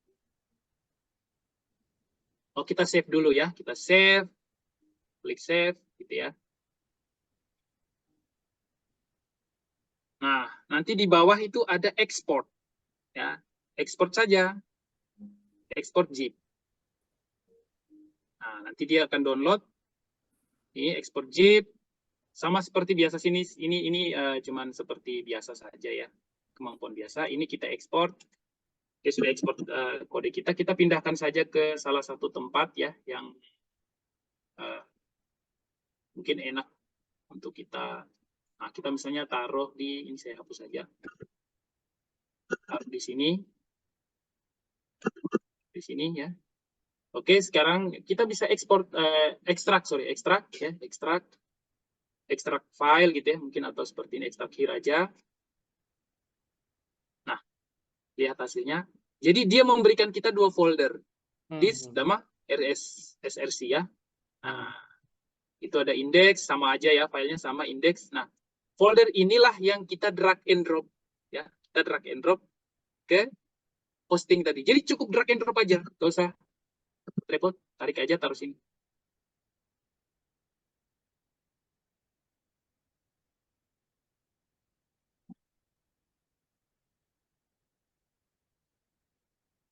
Oh, kita save dulu ya. Kita save, klik save, gitu ya. Nah, nanti di bawah itu ada export. Ya, export saja. Export zip. Nah, nanti dia akan download. Ini export zip. Sama seperti biasa sini, ini cuman seperti biasa saja ya. Kemampuan biasa. Ini kita ekspor. Dia sudah ekspor kode kita. Kita pindahkan saja ke salah satu tempat ya yang mungkin enak untuk kita. Nah, kita misalnya taruh di, ini saya hapus saja. Taruh di sini. Di sini ya. Oke, sekarang kita bisa ekstrak file gitu ya, mungkin atau seperti ini, ekstrak here aja. Nah, lihat hasilnya. Jadi dia memberikan kita dua folder, this sama src ya. Nah, itu ada indeks, sama aja ya, filenya sama indeks. Nah, folder inilah yang kita drag and drop ya, kita drag and drop ke posting tadi. Jadi cukup drag and drop aja, gak usah repot, tarik aja taruh sini.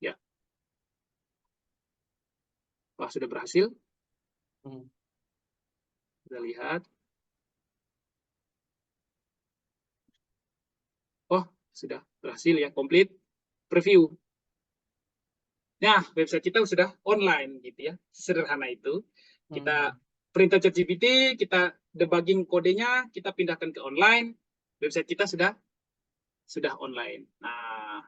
Ya. Wah, sudah berhasil. Kita lihat. Oh, sudah berhasil ya, komplit. Preview. Nah, website kita sudah online gitu ya. Sederhana itu. Kita perintah ChatGPT, kita debugging kodenya, kita pindahkan ke online. Website kita sudah online. Nah,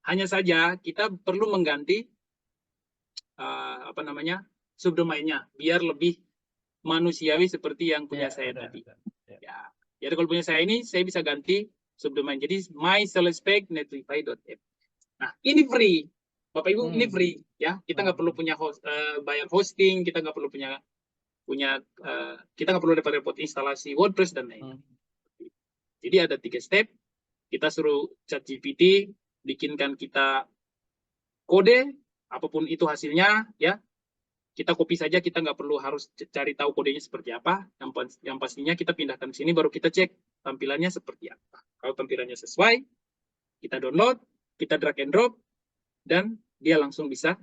hanya saja kita perlu mengganti subdomainnya biar lebih manusiawi seperti yang punya saya tadi. Ya. Jadi kalau punya saya ini saya bisa ganti subdomain. Jadi mysalespec.netlify.app. Nah, ini free. Bapak Ibu, ini free ya. Kita nggak perlu punya bayar hosting, kita nggak perlu kita nggak perlu repot-repot instalasi WordPress dan lain-lain. Jadi ada 3 step. Kita suruh ChatGPT bikinkan kita kode apapun itu hasilnya ya, kita copy saja, kita nggak perlu harus cari tahu kodenya seperti apa. Yang pastinya kita pindahkan ke sini, baru kita cek tampilannya seperti apa. Kalau tampilannya sesuai, kita download, kita drag and drop, dan dia langsung bisa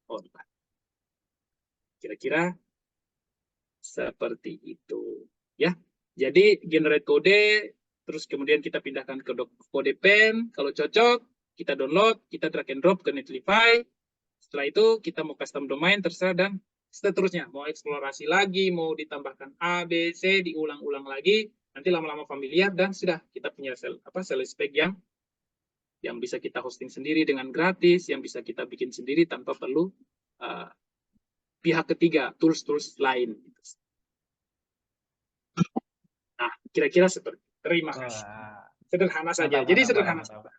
online. Kira-kira seperti itu ya. Jadi generate kode, terus kemudian kita pindahkan ke kode pen, kalau cocok kita download, kita drag and drop ke Netlify. Setelah itu kita mau custom domain terserah, dan seterusnya mau eksplorasi lagi, mau ditambahkan A, B, C, diulang-ulang lagi, nanti lama-lama familiar, dan sudah kita punya sales spec yang bisa kita hosting sendiri dengan gratis, yang bisa kita bikin sendiri tanpa perlu pihak ketiga, tools-tools lain. Nah, kira-kira seperti terima kasih. Wah, Sederhana saja. mantap, Jadi mantap, sederhana. mantap, mantap.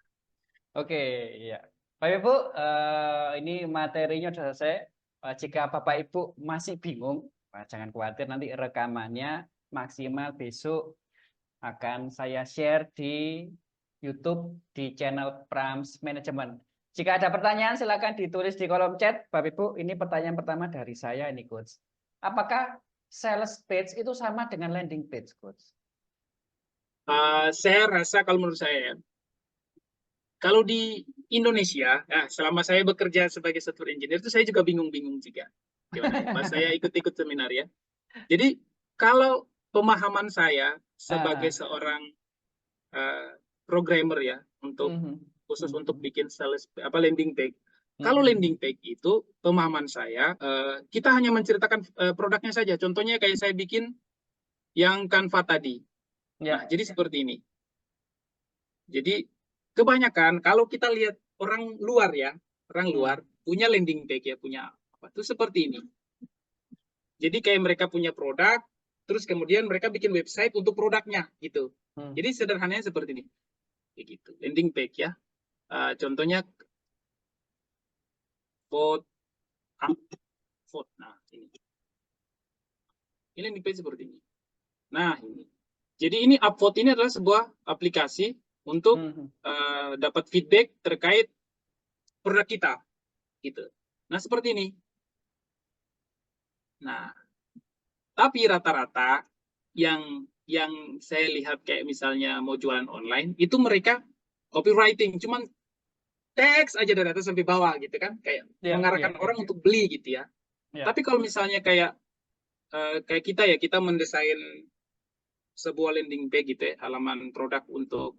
Oke, ya. Bapak Ibu, ini materinya sudah selesai. Jika Bapak Ibu masih bingung, jangan khawatir, nanti rekamannya maksimal besok akan saya share di YouTube di channel Prams Management. Jika ada pertanyaan silakan ditulis di kolom chat. Bapak Ibu, ini pertanyaan pertama dari saya ini, Coach. Apakah sales page itu sama dengan landing page, Coach? Saya rasa kalau menurut saya, kalau di Indonesia, selama saya bekerja sebagai software engineer itu saya juga bingung-bingung juga. Pas saya ikut-ikut seminar ya. Jadi kalau pemahaman saya sebagai seorang programmer ya, khusus untuk bikin sales landing page. Kalau landing page itu pemahaman saya, kita hanya menceritakan produknya saja. Contohnya kayak saya bikin yang Canva tadi. Nah, jadi seperti ini. Jadi kebanyakan kalau kita lihat orang luar ya, orang luar punya landing page ya, punya apa itu seperti ini. Jadi kayak mereka punya produk, terus kemudian mereka bikin website untuk produknya gitu. Jadi sederhananya seperti ini. Kayak gitu. Landing page ya. Contohnya vote. Nah, ini. Ini landing page seperti ini. Nah, ini. Jadi ini Upvote ini adalah sebuah aplikasi untuk dapat feedback terkait produk kita, gitu. Nah seperti ini. Nah, tapi rata-rata yang saya lihat kayak misalnya mau jualan online itu mereka copywriting, cuman teks aja dari atas sampai bawah gitu kan, kayak mengarahkan orang untuk beli gitu ya. Tapi kalau misalnya kayak kita ya, kita mendesain sebuah landing page gitu ya, halaman produk untuk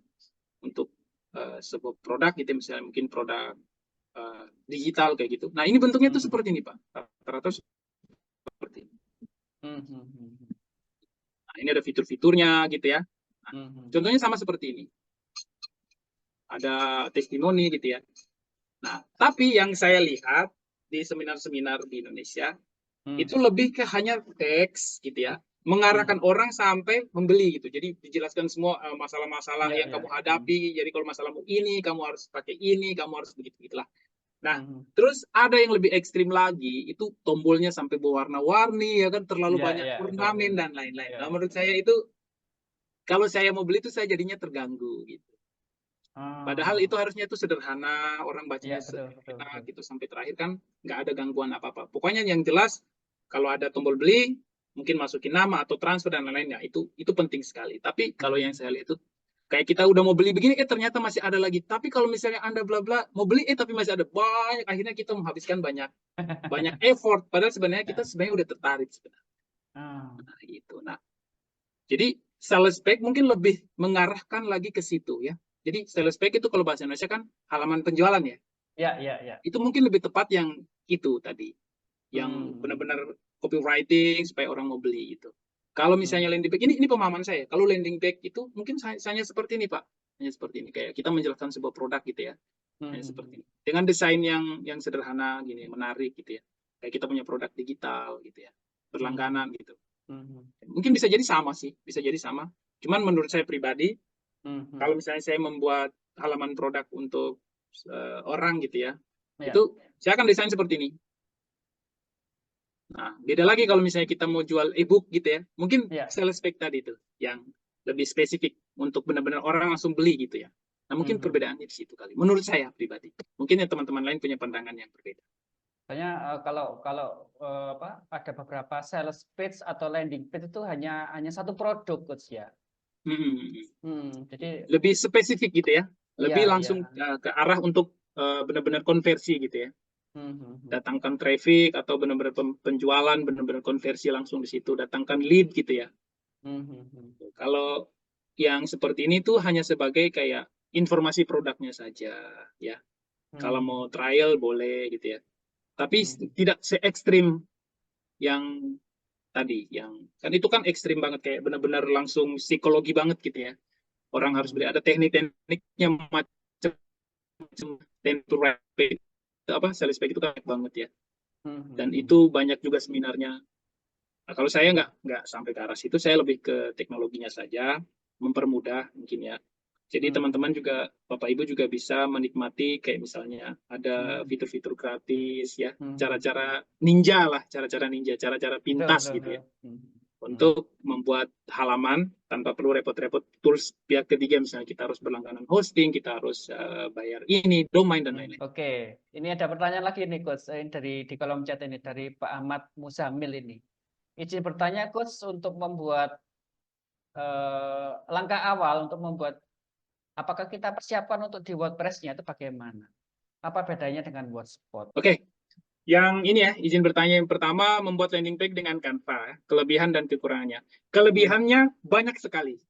sebuah produk gitu, misalnya mungkin produk digital kayak gitu. Nah ini bentuknya tuh seperti ini Pak, rata-rata seperti ini. Nah ini ada fitur-fiturnya gitu ya. Nah, contohnya sama seperti ini. Ada testimoni gitu ya. Nah tapi yang saya lihat di seminar-seminar di Indonesia itu lebih ke hanya teks gitu ya, mengarahkan orang sampai membeli gitu. Jadi dijelaskan semua masalah-masalah yang kamu hadapi. Jadi kalau masalahmu ini, kamu harus pakai ini, kamu harus begitu-gitulah. Nah, terus ada yang lebih ekstrim lagi, itu tombolnya sampai berwarna-warni ya kan, terlalu banyak ornamen dan lain-lain. Nah, menurut saya itu kalau saya mau beli itu saya jadinya terganggu gitu. Padahal itu harusnya itu sederhana, orang bacanya sederhana gitu sampai terakhir kan nggak ada gangguan apa-apa. Pokoknya yang jelas kalau ada tombol beli, mungkin masukin nama atau transfer dan lain-lainnya, itu penting sekali. Tapi kalau yang saya lihat itu kayak kita udah mau beli begini, ternyata masih ada lagi. Tapi kalau misalnya Anda bla bla mau beli, tapi masih ada banyak, akhirnya kita menghabiskan banyak effort. Padahal sebenarnya kita udah tertarik sebenarnya. Nah, gitu. Nah, jadi sales page mungkin lebih mengarahkan lagi ke situ ya. Jadi sales page itu kalau bahasa Indonesia kan halaman penjualan ya. Ya. Itu mungkin lebih tepat yang itu tadi, yang benar-benar copywriting supaya orang mau beli itu. Kalau misalnya landing page ini pemahaman saya. Kalau landing page itu mungkin hanya seperti ini Pak, hanya seperti ini kayak kita menjelaskan sebuah produk gitu ya, hanya seperti ini. Dengan desain yang sederhana gini, menarik gitu ya. Kayak kita punya produk digital gitu ya, berlangganan gitu. Mungkin bisa jadi sama sih, bisa jadi sama. Cuman menurut saya pribadi, kalau misalnya saya membuat halaman produk untuk orang gitu ya, itu saya akan desain seperti ini. Nah, beda lagi kalau misalnya kita mau jual e-book gitu ya, mungkin sales page tadi itu yang lebih spesifik untuk benar-benar orang langsung beli gitu ya. Nah, mungkin perbedaannya di situ kali. Menurut saya pribadi. Mungkin ya teman-teman lain punya pandangan yang berbeda. Soalnya apa ada beberapa sales page atau landing page itu hanya satu produk coach ya. Jadi Lebih spesifik gitu ya, iya lebih iya. langsung ke arah untuk benar-benar konversi gitu ya. Hmm, hmm, hmm. Datangkan traffic atau benar-benar penjualan, benar-benar konversi langsung di situ, datangkan lead gitu ya. Hmm, hmm, hmm. Kalau yang seperti ini tuh hanya sebagai kayak informasi produknya saja ya. Kalau mau trial boleh gitu ya. Tapi tidak se ekstrim yang tadi, yang kan itu kan ekstrim banget kayak benar-benar langsung psikologi banget gitu ya. Orang harus beli, ada teknik-tekniknya macam to rapid, apa sales page itu kan banyak banget ya. Dan itu banyak juga seminarnya. Nah, kalau saya nggak sampai ke arah situ, saya lebih ke teknologinya saja, mempermudah mungkin ya. Jadi teman-teman juga, Bapak Ibu juga bisa menikmati kayak misalnya ada fitur-fitur gratis ya, cara-cara ninja lah, cara-cara ninja, cara-cara Betul, pintas betul, gitu betul. ya, untuk membuat halaman tanpa perlu repot-repot tools pihak ketiga, misalnya kita harus berlangganan hosting, kita harus bayar ini, domain dan lain-lain. Oke, ini ada pertanyaan lagi nih coach dari di kolom chat ini dari Pak Ahmad Musamil ini. Izin bertanya coach untuk membuat langkah awal untuk membuat apakah kita persiapkan untuk di WordPress-nya itu bagaimana? Apa bedanya dengan WordSpot? Oke, yang ini ya, izin bertanya yang pertama, membuat landing page dengan Canva, kelebihan dan kekurangannya. Kelebihannya banyak sekali.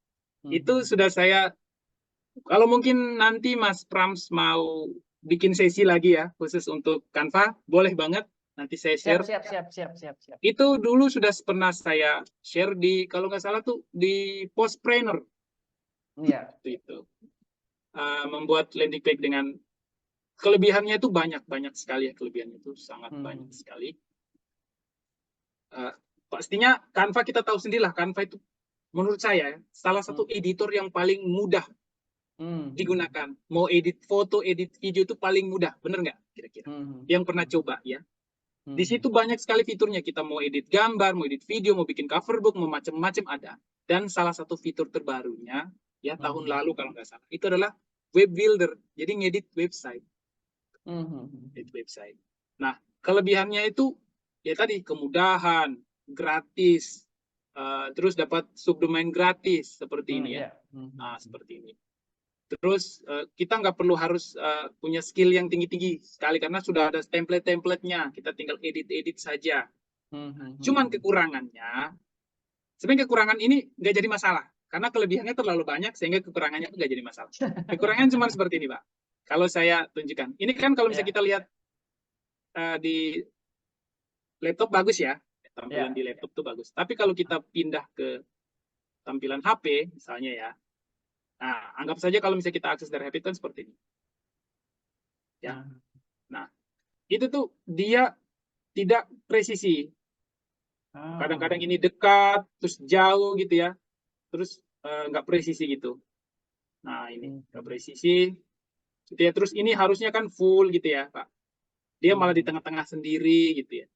Itu sudah saya, kalau mungkin nanti Mas Prams mau bikin sesi lagi ya, khusus untuk Canva, boleh banget. Nanti saya Siap, share. siap, siap, siap, siap, siap. Itu dulu sudah pernah saya share di, kalau nggak salah tuh, di Postpreneur. Iya. Itu. Membuat landing page dengan kelebihannya itu banyak sekali ya, kelebihannya itu sangat banyak sekali. Pastinya Canva kita tahu sendirilah, Canva itu menurut saya salah satu editor yang paling mudah digunakan. Mau edit foto, edit video itu paling mudah, bener nggak kira-kira? Yang pernah coba ya. Di situ banyak sekali fiturnya. Kita mau edit gambar, mau edit video, mau bikin cover book, mau macam-macam ada. Dan salah satu fitur terbarunya ya tahun lalu kalau nggak salah itu adalah web builder. Jadi ngedit website. Edit website. Nah, kelebihannya itu ya tadi kemudahan, gratis, terus dapat subdomain gratis seperti ini ya. Nah, seperti ini. Terus kita nggak perlu harus punya skill yang tinggi-tinggi sekali karena sudah ada template-templatenya. Kita tinggal edit-edit saja. Cuman kekurangannya, sebenarnya kekurangan ini nggak jadi masalah karena kelebihannya terlalu banyak sehingga kekurangannya nggak jadi masalah. Kekurangannya cuma seperti ini, Pak. Kalau saya tunjukkan, ini kan kalau misalnya kita lihat di laptop bagus ya, tampilan di laptop tuh bagus. Tapi kalau kita pindah ke tampilan HP misalnya ya, nah anggap saja kalau misalnya kita akses dari HP itu kan seperti ini, ya. Nah itu tuh dia tidak presisi. Kadang-kadang ini dekat, terus jauh gitu ya, terus nggak presisi gitu. Nah ini nggak presisi, gitu ya. Terus ini harusnya kan full gitu ya, Pak. Dia malah di tengah-tengah sendiri gitu ya.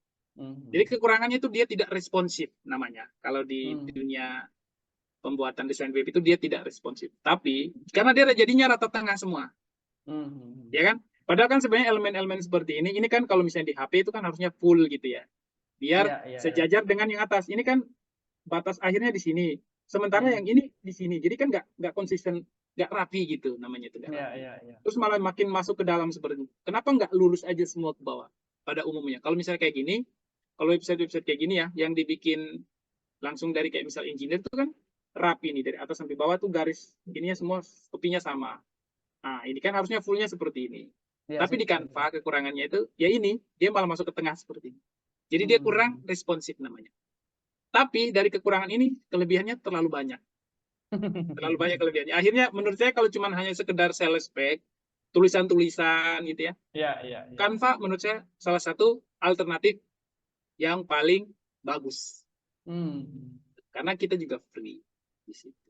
Jadi kekurangannya itu dia tidak responsif namanya. Kalau di dunia pembuatan desain web itu dia tidak responsif. Tapi karena dia jadinya rata tengah semua, ya kan? Padahal kan sebenarnya elemen-elemen seperti ini kan kalau misalnya di HP itu kan harusnya full gitu ya, biar sejajar dengan yang atas. Ini kan batas akhirnya di sini, sementara yang ini di sini. Jadi kan nggak konsisten, nggak rapi gitu namanya itu. Terus malah makin masuk ke dalam seperti ini. Kenapa nggak lurus aja semua ke bawah? Pada umumnya, kalau misalnya kayak gini, kalau website-website kayak gini ya, yang dibikin langsung dari kayak misal engineer itu kan rapi nih dari atas sampai bawah tuh garis ininya semua kopinya sama. Nah ini kan harusnya fullnya seperti ini. Tapi di Canva kekurangannya itu ya ini dia malah masuk ke tengah seperti ini. Jadi dia kurang responsif namanya. Tapi dari kekurangan ini kelebihannya terlalu banyak. Terlalu banyak kelebihannya. Akhirnya menurut saya kalau cuma hanya sekedar sales spec, tulisan-tulisan gitu ya. Canva menurut saya salah satu alternatif yang paling bagus. Karena kita juga free di situ.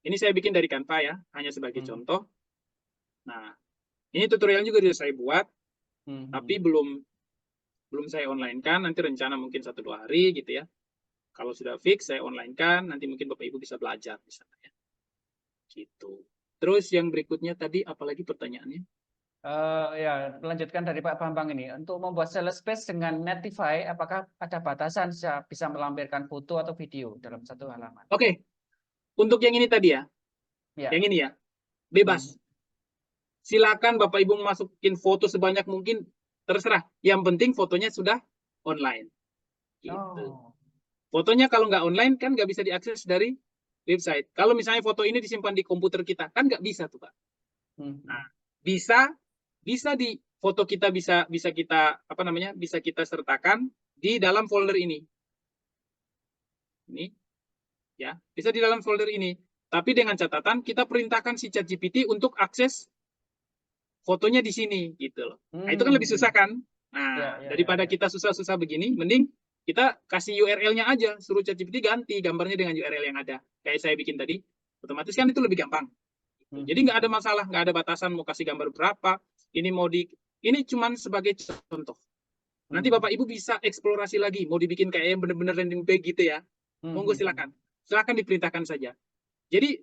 Ini saya bikin dari Canva ya, hanya sebagai contoh. Nah, ini tutorial juga sudah saya buat, tapi belum saya online kan. Nanti rencana mungkin 1-2 hari gitu ya. Kalau sudah fix saya online kan, nanti mungkin Bapak Ibu bisa belajar di sana ya. Gitu. Terus yang berikutnya tadi apalagi pertanyaannya? Ya, melanjutkan dari Pak Bambang ini, untuk membuat sales page dengan Netlify, apakah ada batasan bisa melampirkan foto atau video dalam satu halaman? Oke, untuk yang ini tadi ya, Ya. yang ini ya, Hmm. bebas. Silakan Bapak Ibu masukin foto sebanyak mungkin, terserah. Yang penting fotonya sudah online. Gitu. Oh. Fotonya kalau nggak online kan nggak bisa diakses dari website. Kalau misalnya foto ini disimpan di komputer kita, kan nggak bisa tuh Pak. Hmm. Nah, bisa di foto kita bisa kita apa namanya bisa kita sertakan di dalam folder ini. Ini ya, bisa di dalam folder ini. Tapi dengan catatan kita perintahkan si ChatGPT untuk akses fotonya di sini gitu loh. Nah, itu kan lebih susah kan? Nah, Ya. daripada kita susah-susah begini, mending kita kasih URL-nya aja, suruh ChatGPT ganti gambarnya dengan URL yang ada. Kayak saya bikin tadi, otomatis kan itu lebih gampang. Jadi nggak ada masalah, nggak ada batasan mau kasih gambar berapa. Ini cuman sebagai contoh. Nanti Bapak Ibu bisa eksplorasi lagi, mau dibikin kayak yang bener-bener landing page gitu ya. Monggo silakan. Silakan diperintahkan saja. Jadi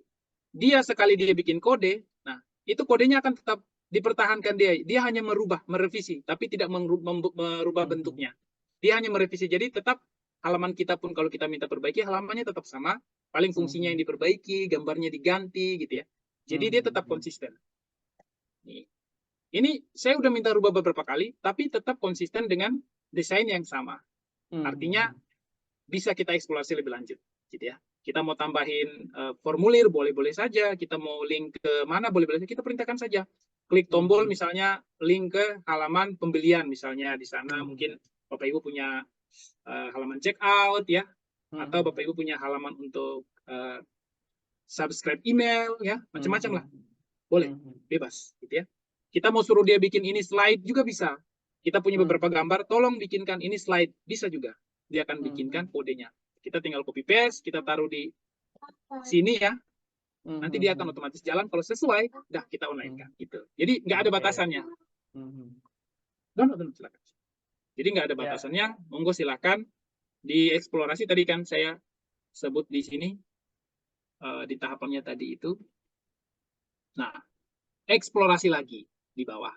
dia sekali dia bikin kode, nah itu kodenya akan tetap dipertahankan dia. Dia hanya merevisi, tapi tidak merubah bentuknya. Dia hanya merevisi. Jadi tetap halaman kita pun kalau kita minta perbaiki, halamannya tetap sama. Paling fungsinya yang diperbaiki, gambarnya diganti gitu ya. Jadi dia tetap konsisten. Ini saya udah minta rubah beberapa kali, tapi tetap konsisten dengan desain yang sama. Artinya bisa kita eksplorasi lebih lanjut, gitu ya. Kita mau tambahin formulir boleh-boleh saja, kita mau link ke mana boleh-boleh saja, kita perintahkan saja. Klik tombol misalnya link ke halaman pembelian misalnya di sana mungkin Bapak Ibu punya halaman check out ya, atau Bapak Ibu punya halaman untuk subscribe email ya, macam-macam lah. Boleh, bebas gitu ya. Kita mau suruh dia bikin ini slide juga bisa. Kita punya beberapa gambar, tolong bikinkan ini slide, bisa juga. Dia akan bikinkan kodenya. Kita tinggal copy paste, kita taruh di sini ya. Nanti dia akan otomatis jalan kalau sesuai, dah kita online kan gitu. Jadi nggak ada batasannya. Silakan. Jadi nggak ada batasannya, monggo silakan dieksplorasi. Tadi kan saya sebut di sini di tahapannya tadi itu. Nah, eksplorasi lagi di bawah,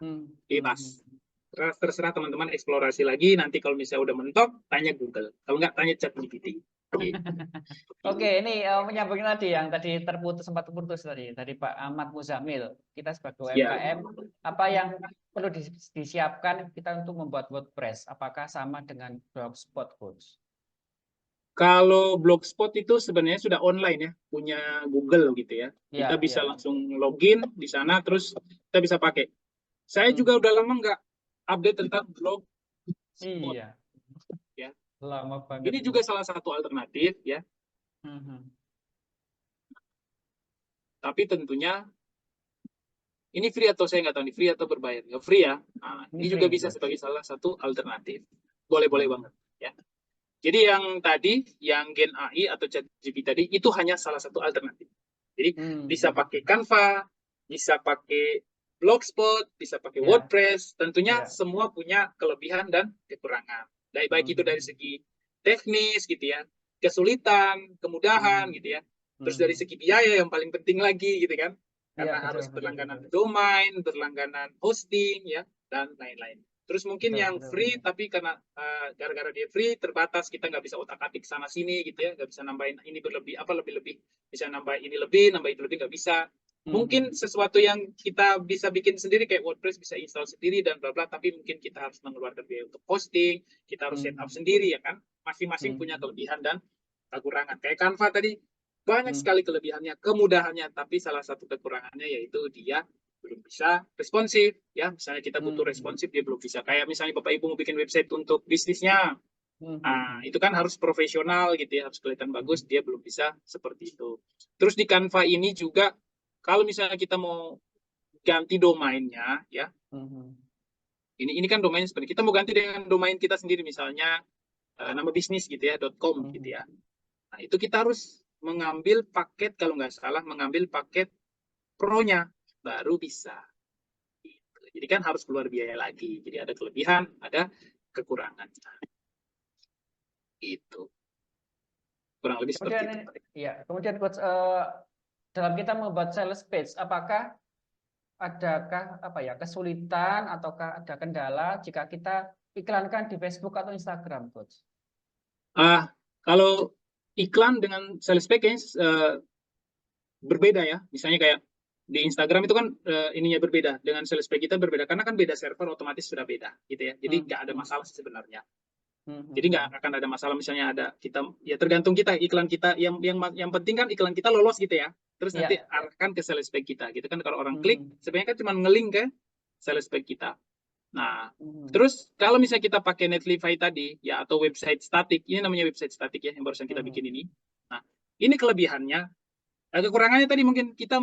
bebas. Terserah teman-teman eksplorasi lagi. Nanti kalau misalnya udah mentok, tanya Google. Kalau nggak, tanya ChatGPT. Oke, ini menyambung tadi yang tadi sempat terputus tadi Pak Ahmad Muzamil. Kita sebagai UMKM, apa yang perlu disiapkan kita untuk membuat WordPress? Apakah sama dengan Blogspot, Coach? Kalau Blogspot itu sebenarnya sudah online ya, punya Google gitu ya. Kita bisa langsung login di sana, terus kita bisa pakai. Saya juga udah lama nggak update tentang Blogspot. Iya. Ya. Lama banget. Ini juga salah satu alternatif ya. Tapi tentunya ini free atau saya nggak tahu nih, free atau berbayar. Ya free ya. Nah, ini juga bisa sebagai salah satu alternatif. Boleh-boleh banget ya. Jadi yang tadi, yang Gen AI atau ChatGPT tadi, itu hanya salah satu alternatif. Jadi bisa pakai Canva, bisa pakai Blogspot, bisa pakai WordPress. Tentunya semua punya kelebihan dan kekurangan. Baik itu dari segi teknis gitu ya, kesulitan, kemudahan gitu ya. Terus dari segi biaya yang paling penting lagi gitu kan. Karena harus berlangganan domain, berlangganan hosting ya, dan lain-lain. Terus mungkin yang free tapi karena gara-gara dia free terbatas, kita nggak bisa otak-atik sana sini gitu ya, nggak bisa nambahin ini berlebih apa lebih bisa nambah ini lebih, nambah itu lebih nggak bisa. Mungkin sesuatu yang kita bisa bikin sendiri kayak WordPress bisa install sendiri dan bla bla, tapi mungkin kita harus mengeluarkan biaya untuk hosting, kita harus setup sendiri ya kan. Masing-masing punya kelebihan dan kekurangan. Kayak Canva tadi banyak sekali kelebihannya, kemudahannya, tapi salah satu kekurangannya yaitu dia belum bisa responsif ya. Misalnya kita butuh responsif, dia belum bisa. Kayak misalnya Bapak Ibu mau bikin website untuk bisnisnya, itu kan harus profesional gitu ya, harus kelihatan bagus, dia belum bisa seperti itu. Terus di Canva ini juga kalau misalnya kita mau ganti domainnya ya, ini kan domain sebenarnya kita mau ganti dengan domain kita sendiri, misalnya nama bisnis gitu ya, .com gitu ya. Nah itu kita harus mengambil paket, kalau nggak salah mengambil paket pro-nya baru bisa. Jadi kan harus keluar biaya lagi. Jadi ada kelebihan, ada kekurangan. Itu kurang lebih seperti itu. Kemudian Coach, dalam kita membuat sales page, apakah adakah apa ya kesulitan ataukah ada kendala jika kita iklankan di Facebook atau Instagram, Coach? Kalau iklan dengan sales package berbeda ya. Misalnya kayak di Instagram itu kan ininya berbeda, dengan sales page kita berbeda karena kan beda server, otomatis sudah beda gitu ya. Jadi nggak ada masalah sih sebenarnya. Jadi nggak akan ada masalah misalnya ada kita ya tergantung kita iklan kita yang penting kan iklan kita lolos gitu ya. Terus nanti Ya. arahkan ke sales page kita gitu kan, kalau orang Mhm. klik sebenarnya kan cuma nge-link ke sales page kita. Nah, Mhm. terus kalau misalnya kita pakai Netlify tadi ya atau website statik, ini namanya website statik ya yang barusan kita bikin ini. Nah, ini kelebihannya. Kekurangannya tadi mungkin kita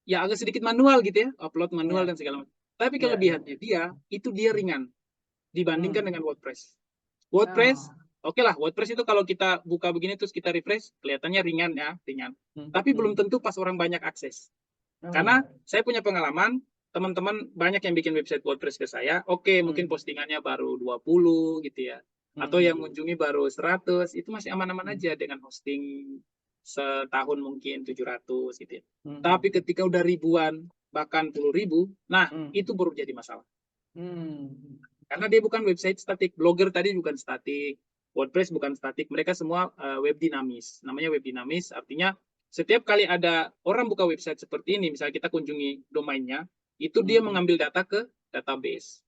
ya agak sedikit manual gitu ya, upload manual Ya. dan segala macam. Tapi Ya, ya. kelebihannya dia ringan dibandingkan dengan WordPress. WordPress, Oh. oke lah, WordPress itu kalau kita buka begini terus kita refresh, kelihatannya ringan ya, ringan. Mhm. Tapi belum tentu pas orang banyak akses. Oh, Karena iya. saya punya pengalaman, teman-teman banyak yang bikin website WordPress ke saya, oke, mungkin postingannya baru 20 gitu ya. Atau yang mengunjungi baru 100, itu masih aman-aman aja dengan hosting setahun mungkin 700 gitu ya. Tapi ketika udah ribuan, bahkan puluh ribu, nah itu baru jadi masalah. Karena dia bukan website statik. Blogger tadi bukan statik. WordPress bukan statik. Mereka semua web dinamis. Namanya web dinamis, artinya setiap kali ada orang buka website seperti ini, misalnya kita kunjungi domainnya, itu dia mengambil data ke database.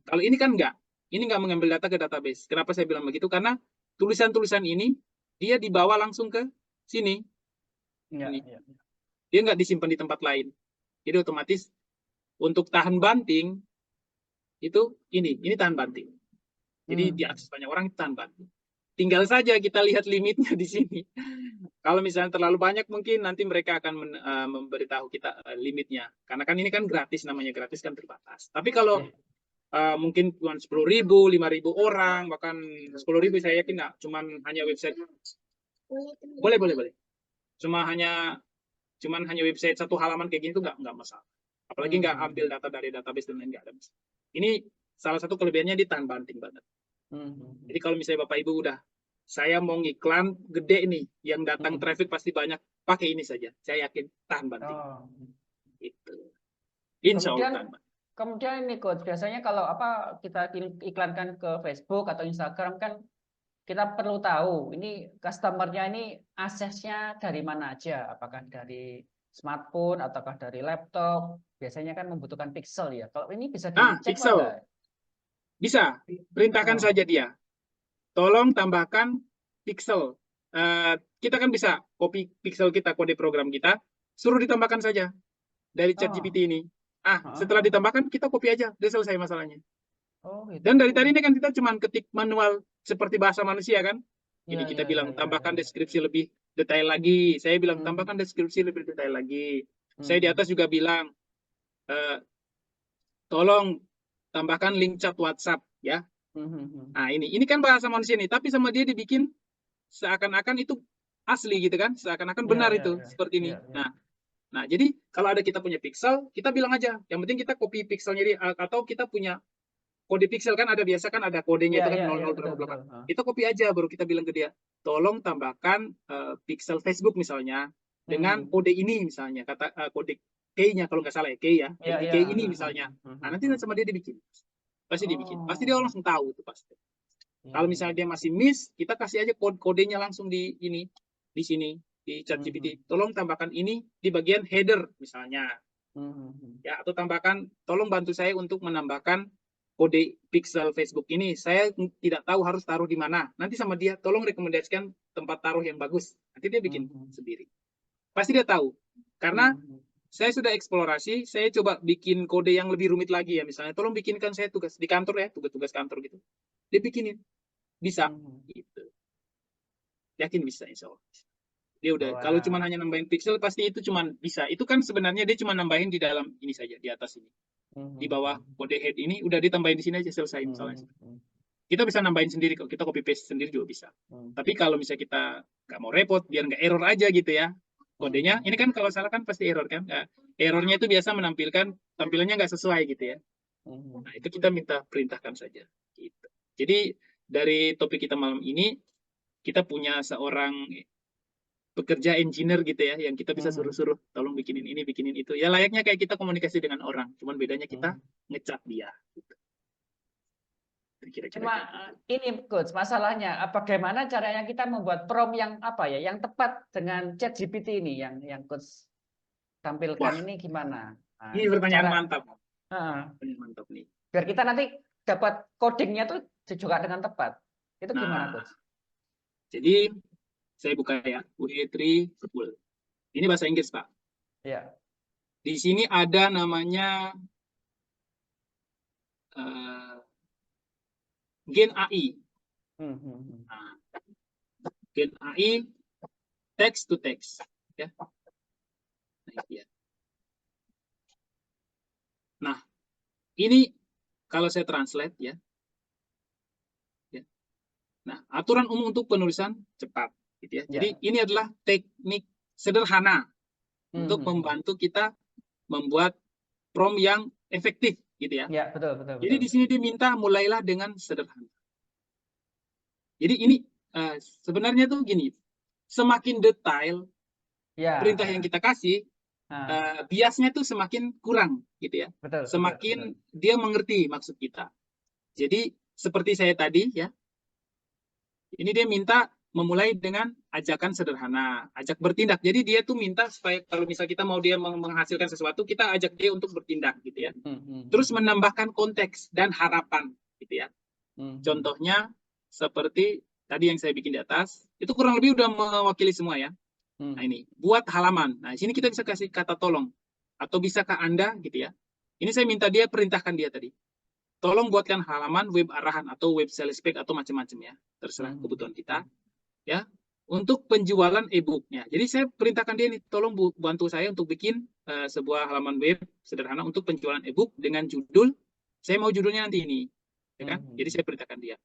Kalau ini kan enggak. Ini enggak mengambil data ke database. Kenapa saya bilang begitu? Karena tulisan-tulisan ini, dia dibawa langsung ke sini. Ya, Ini. ya. Dia enggak disimpan di tempat lain. Jadi otomatis untuk tahan banting, itu ini tahan banting. Jadi diakses banyak orang, itu tahan banting. Tinggal saja kita lihat limitnya di sini. Kalau misalnya terlalu banyak, mungkin nanti mereka akan memberitahu kita limitnya. Karena kan ini kan gratis, namanya gratis kan terbatas. Tapi kalau mungkin cuma 10.000, 5.000 orang, bahkan 10.000 saya yakin nggak, cuman hanya website. Boleh. Cuman hanya website satu halaman kayak gini tuh nggak masalah. Apalagi nggak ambil data dari database dan lain, nggak ada masalah. Ini salah satu kelebihannya, di tahan banting banget. Jadi kalau misalnya Bapak Ibu udah, saya mau ngiklan gede nih, yang datang traffic pasti banyak, pakai ini saja. Saya yakin tahan banting. Itu. Insya Allah tahan banting. Kemudian ini Coach, biasanya kalau kita iklankan ke Facebook atau Instagram kan kita perlu tahu ini customer-nya ini aksesnya dari mana aja, apakah dari smartphone ataukah dari laptop. Biasanya kan membutuhkan pixel ya. Kalau ini bisa dicek Pixel. enggak? Bisa, perintahkan saja dia. Tolong tambahkan pixel. Kita kan bisa copy pixel kita, kode program kita, suruh ditambahkan saja dari ChatGPT ini. Setelah ditambahkan, kita copy aja, udah selesai masalahnya. Gitu. Dan dari tadi ini kan kita cuma ketik manual seperti bahasa manusia kan. Jadi kita bilang tambahkan deskripsi lebih detail lagi. Saya bilang tambahkan deskripsi lebih detail lagi. Saya di atas juga bilang tolong tambahkan link chat WhatsApp ya. Nah ini kan bahasa manusia nih, tapi sama dia dibikin seakan-akan itu asli gitu kan, seakan-akan benar itu seperti ini. Nah jadi kalau ada kita punya pixel, kita bilang aja. Yang penting kita copy pixelnya atau kita punya kode pixel kan ada, biasa kan ada kodenya itu kan 00 Kita copy aja, baru kita bilang ke dia, tolong tambahkan pixel Facebook misalnya dengan kode ini misalnya, kata kode key-nya kalau nggak salah ya, key ya, key ini misalnya. Nah nanti sama dia dibikin, pasti dibikin, pasti dia langsung tahu itu pasti. Kalau misalnya dia masih miss, kita kasih aja kodenya langsung di sini di ChatGPT. Tolong tambahkan ini di bagian header misalnya, ya, atau tambahkan, tolong bantu saya untuk menambahkan kode pixel Facebook ini, saya tidak tahu harus taruh di mana. Nanti sama dia, tolong rekomendasikan tempat taruh yang bagus. Nanti dia bikin sendiri. Pasti dia tahu. Karena saya sudah eksplorasi, saya coba bikin kode yang lebih rumit lagi ya. Misalnya, tolong bikinkan saya tugas di kantor ya, tugas-tugas kantor gitu. Dia bikinin. Bisa. Gitu. Yakin bisa, insya Allah. Dia udah, kalau cuma hanya nambahin pixel, pasti itu cuma bisa. Itu kan sebenarnya dia cuma nambahin di dalam ini saja, di atas ini. Di bawah kode head ini udah ditambahin di sini aja, selesai misalnya. Kita bisa nambahin sendiri, kalau kita copy paste sendiri juga bisa. Tapi kalau misalnya kita nggak mau repot, biar nggak error aja gitu ya kodenya, ini kan kalau salah kan pasti error kan. Errornya itu biasa menampilkan tampilannya nggak sesuai gitu ya. Nah itu kita minta perintahkan saja gitu. Jadi dari topik kita malam ini, kita punya seorang pekerja engineer gitu ya, yang kita bisa Mhm. suruh-suruh, tolong bikinin ini, bikinin itu. Ya layaknya kayak kita komunikasi dengan orang, cuman bedanya kita ngecat dia. Gitu. Kira-kira Cuma kayak gitu. ini coach, masalahnya bagaimana caranya kita membuat prompt yang apa ya, yang tepat dengan ChatGPT ini yang coach tampilkan Wah, ini gimana? Nah, ini pertanyaan cara mantap. Heeh, Pertanyaan mantap nih. biar kita nanti dapat codingnya tuh juga dengan tepat. Itu gimana Nah, coach? jadi saya buka ya, W3 School. Ini bahasa Inggris, Pak. Ya. Di sini ada namanya Gen AI. Hmm. Nah, Gen AI text to text. Ya. Nah, ya. Nah, ini kalau saya translate ya. Nah, aturan umum untuk penulisan cepat, gitu ya. Jadi Ya. ini adalah teknik sederhana untuk Hmm. membantu kita membuat prompt yang efektif, gitu ya. Ya, betul, betul, Jadi betul. di sini diminta mulailah dengan sederhana. Jadi ini sebenarnya tuh gini, semakin detail Ya, perintah yang ya. kita kasih, Nah, biasnya tuh semakin kurang, gitu ya. betul, betul, betul. Semakin dia mengerti maksud kita. Jadi seperti saya tadi ya, ini dia minta memulai dengan ajakan sederhana, ajak bertindak. Jadi dia tuh minta supaya kalau misal kita mau dia menghasilkan sesuatu, kita ajak dia untuk bertindak, gitu ya. Terus menambahkan konteks dan harapan, gitu ya. Contohnya seperti tadi yang saya bikin di atas, itu kurang lebih udah mewakili semua ya. Nah ini, buat halaman. Nah, di sini kita bisa kasih kata tolong. Atau bisakah Anda, gitu ya. Ini saya minta dia, perintahkan dia tadi. Tolong buatkan halaman web arahan atau web sales page atau macam-macam ya. Terserah kebutuhan kita. Ya, untuk penjualan e-booknya. Jadi saya perintahkan dia nih, tolong bantu saya untuk bikin sebuah halaman web sederhana untuk penjualan e-book dengan judul, saya mau judulnya nanti ini. Ya kan? Jadi saya perintahkan dia.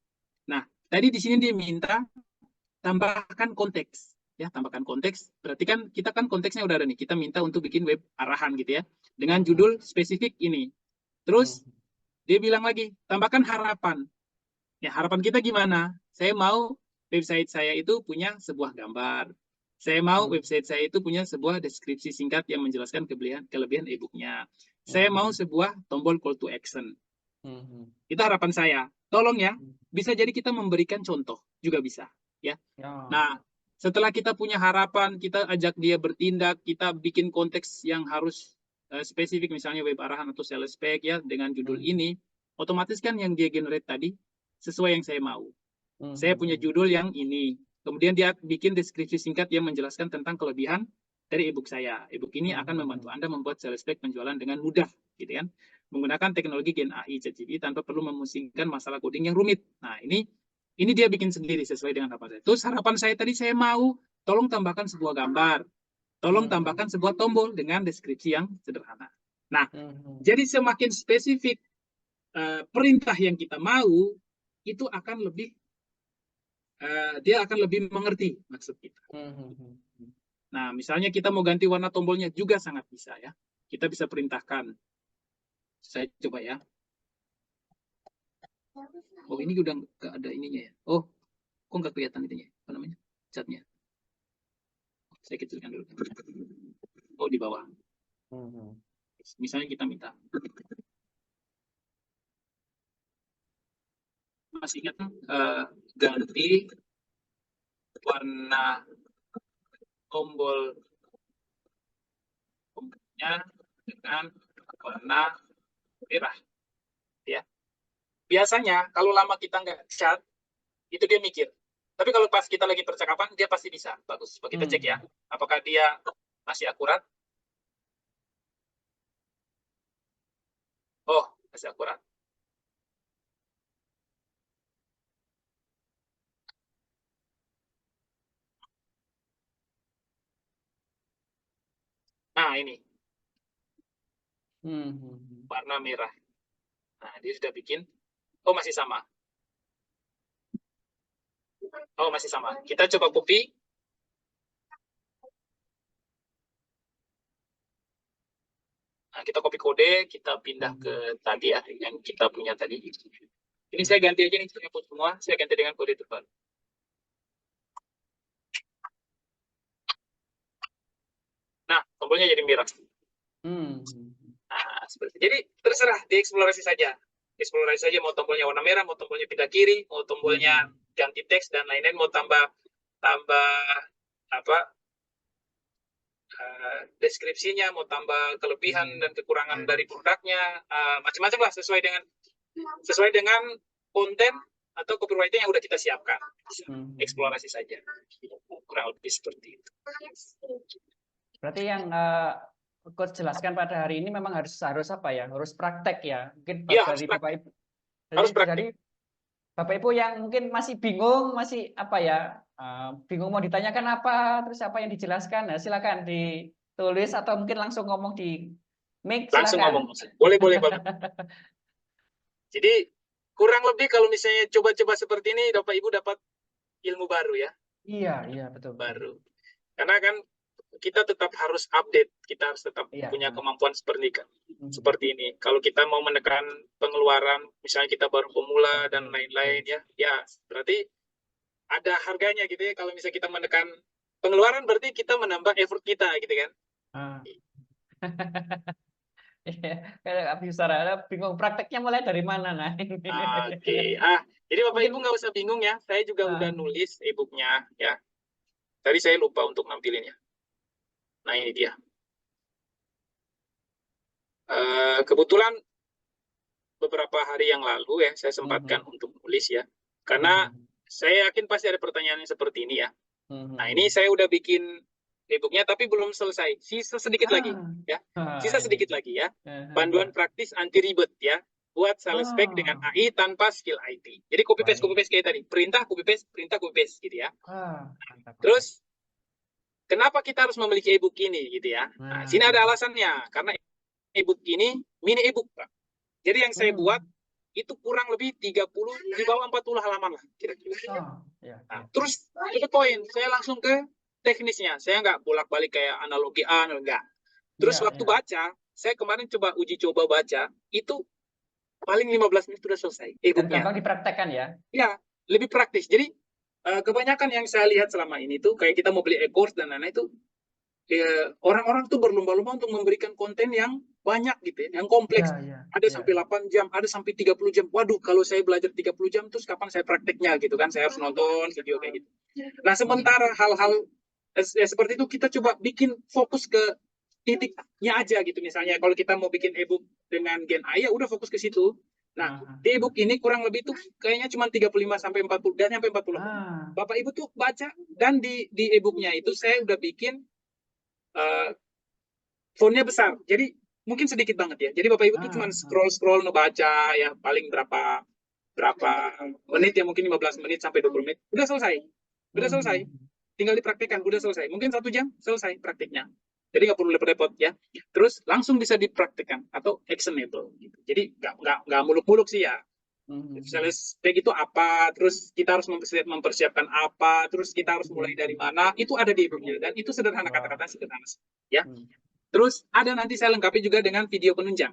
Nah, tadi di sini dia minta tambahkan konteks. Ya, tambahkan konteks. Berarti kan kita kan konteksnya udah ada nih. Kita minta untuk bikin web arahan gitu ya. Dengan judul spesifik ini. Terus dia bilang lagi, tambahkan harapan. Ya, harapan kita gimana? Saya mau website saya itu punya sebuah gambar. Saya mau website saya itu punya sebuah deskripsi singkat yang menjelaskan kelebihan e-booknya. Saya mau sebuah tombol call to action. Itu harapan saya. Tolong ya, bisa jadi kita memberikan contoh juga bisa. Ya. Nah, setelah kita punya harapan, kita ajak dia bertindak, kita bikin konteks yang harus spesifik, misalnya web arahan atau sales page ya dengan judul ini, otomatis kan yang dia generate tadi sesuai yang saya mau. Saya punya judul yang ini. Kemudian dia bikin deskripsi singkat yang menjelaskan tentang kelebihan dari e-book saya. E-book ini akan membantu Anda membuat sales page penjualan dengan mudah, gitu kan? Menggunakan teknologi Gen AI ChatGPT tanpa perlu memusingkan masalah coding yang rumit. Nah, ini dia bikin sendiri sesuai dengan harapan saya. Terus harapan saya tadi, saya mau tolong tambahkan sebuah gambar, tolong tambahkan sebuah tombol dengan deskripsi yang sederhana. Nah, jadi semakin spesifik perintah yang kita mau, itu akan lebih dia akan lebih mengerti maksud kita. Nah, misalnya kita mau ganti warna tombolnya juga sangat bisa ya. Kita bisa perintahkan. Saya coba ya. Oh, ini udah nggak ada ininya ya. Oh, kok nggak kelihatan itunya? Apa namanya? Catnya. Saya kecilkan dulu. Oh, di bawah. Misalnya kita minta. Masih ingat ganti warna tombolnya dengan warna merah. Ya. Biasanya kalau lama kita nggak cat, itu dia mikir. Tapi kalau pas kita lagi percakapan, dia pasti bisa. Bagus. Coba kita cek ya. Apakah dia masih akurat? Oh, masih akurat. Nah, ini. Warna merah. Nah, dia sudah bikin. Oh, masih sama. Oh, masih sama. Kita coba copy. Nah, kita copy kode, kita pindah ke tadi ya, yang kita punya tadi. Ini saya ganti aja nih, semua. Saya ganti dengan kode terbaru. Nah, tombolnya jadi merah. Hmm. Nah, seperti jadi terserah dieksplorasi saja. Eksplorasi saja mau tombolnya warna merah, mau tombolnya pindah kiri, mau tombolnya ganti teks dan lain-lain, mau tambah apa deskripsinya, mau tambah kelebihan dan kekurangan dari produknya, macam-macam lah sesuai dengan konten atau copywriting yang udah kita siapkan. Eksplorasi saja. Kurang lebih seperti itu. Berarti yang Coach jelaskan pada hari ini memang harus apa ya? Harus praktek ya. Mungkin Iya, harus dari praktek. Bapak Ibu. Harus praktek. Jadi Bapak Ibu yang mungkin masih bingung, masih apa ya? Bingung mau ditanyakan apa, terus apa yang dijelaskan, nah, silakan ditulis atau mungkin langsung ngomong di mic, Langsung silakan. ngomong. Boleh banget. Jadi kurang lebih kalau misalnya coba-coba seperti ini, Bapak Ibu dapat ilmu baru ya. Iya, betul. Baru. Karena kan kita tetap harus update, kita harus tetap punya kemampuan seperti ini. Kalau kita mau menekan pengeluaran, misalnya kita baru pemula dan lain-lain ya berarti ada harganya gitu ya. Kalau misalnya kita menekan pengeluaran, berarti kita menambah effort kita gitu kan. Kayak bisa bingung prakteknya mulai dari mana nah ini. Oke. Jadi Bapak Ibu nggak usah bingung ya. Saya juga udah nulis e-booknya ya. Tadi saya lupa untuk nampilinnya. Nah ini dia. Kebetulan beberapa hari yang lalu ya saya sempatkan untuk nulis ya. Karena saya yakin pasti ada pertanyaan yang seperti ini ya. Nah ini saya udah bikin e-booknya tapi belum selesai. Sisa sedikit lagi ya. Sisa sedikit lagi ya. Panduan praktis anti ribet ya. Buat sales pack dengan AI tanpa skill IT. Jadi copy paste kayak tadi. Perintah copy paste gitu ya. Terus kenapa kita harus memiliki e-book ini gitu ya? Nah, sini ada alasannya. Karena e-book ini mini e-book, Pak. Jadi yang saya buat itu kurang lebih 30 di bawah 40 halaman lah kira-kira. Nah, terus itu poin, saya langsung ke teknisnya. Saya nggak bolak-balik kayak analogi enggak. Terus waktu baca, saya kemarin uji coba baca, itu paling 15 menit sudah selesai e-booknya. Gampang dipraktekkan ya? Ya, lebih praktis. Jadi kebanyakan yang saya lihat selama ini tuh kayak kita mau beli e-course dan lain-lain itu orang-orang tuh berlomba-lomba untuk memberikan konten yang banyak gitu ya, yang kompleks. Ada sampai 8 jam, ada sampai 30 jam. Waduh, kalau saya belajar 30 jam terus kapan saya prakteknya gitu kan? Saya harus nonton video kayak gitu. Nah, sementara hal-hal seperti itu kita coba bikin fokus ke titiknya aja gitu. Misalnya kalau kita mau bikin e-book dengan Gen A ya udah fokus ke situ. Nah, di e-book ini kurang lebih tuh kayaknya cuma 35 sampai 40 dan sampai 40. Bapak Ibu tuh baca dan di e-booknya itu saya udah bikin fontnya besar. Jadi mungkin sedikit banget ya. Jadi Bapak Ibu tuh cuma scroll ngebaca ya paling berapa menit ya, mungkin 15 menit sampai 20 menit. Udah selesai. Tinggal dipraktikkan, udah selesai. Mungkin 1 jam selesai praktiknya. Jadi nggak perlu repot-repot ya. Terus langsung bisa dipraktikkan atau actionable gitu. Jadi nggak muluk-muluk sih ya. Sales pack itu apa, terus kita harus mempersiapkan apa, terus kita harus mulai dari mana, itu ada di e-booknya dan itu sederhana, kata-kata sederhana ya. Terus ada nanti saya lengkapi juga dengan video penunjang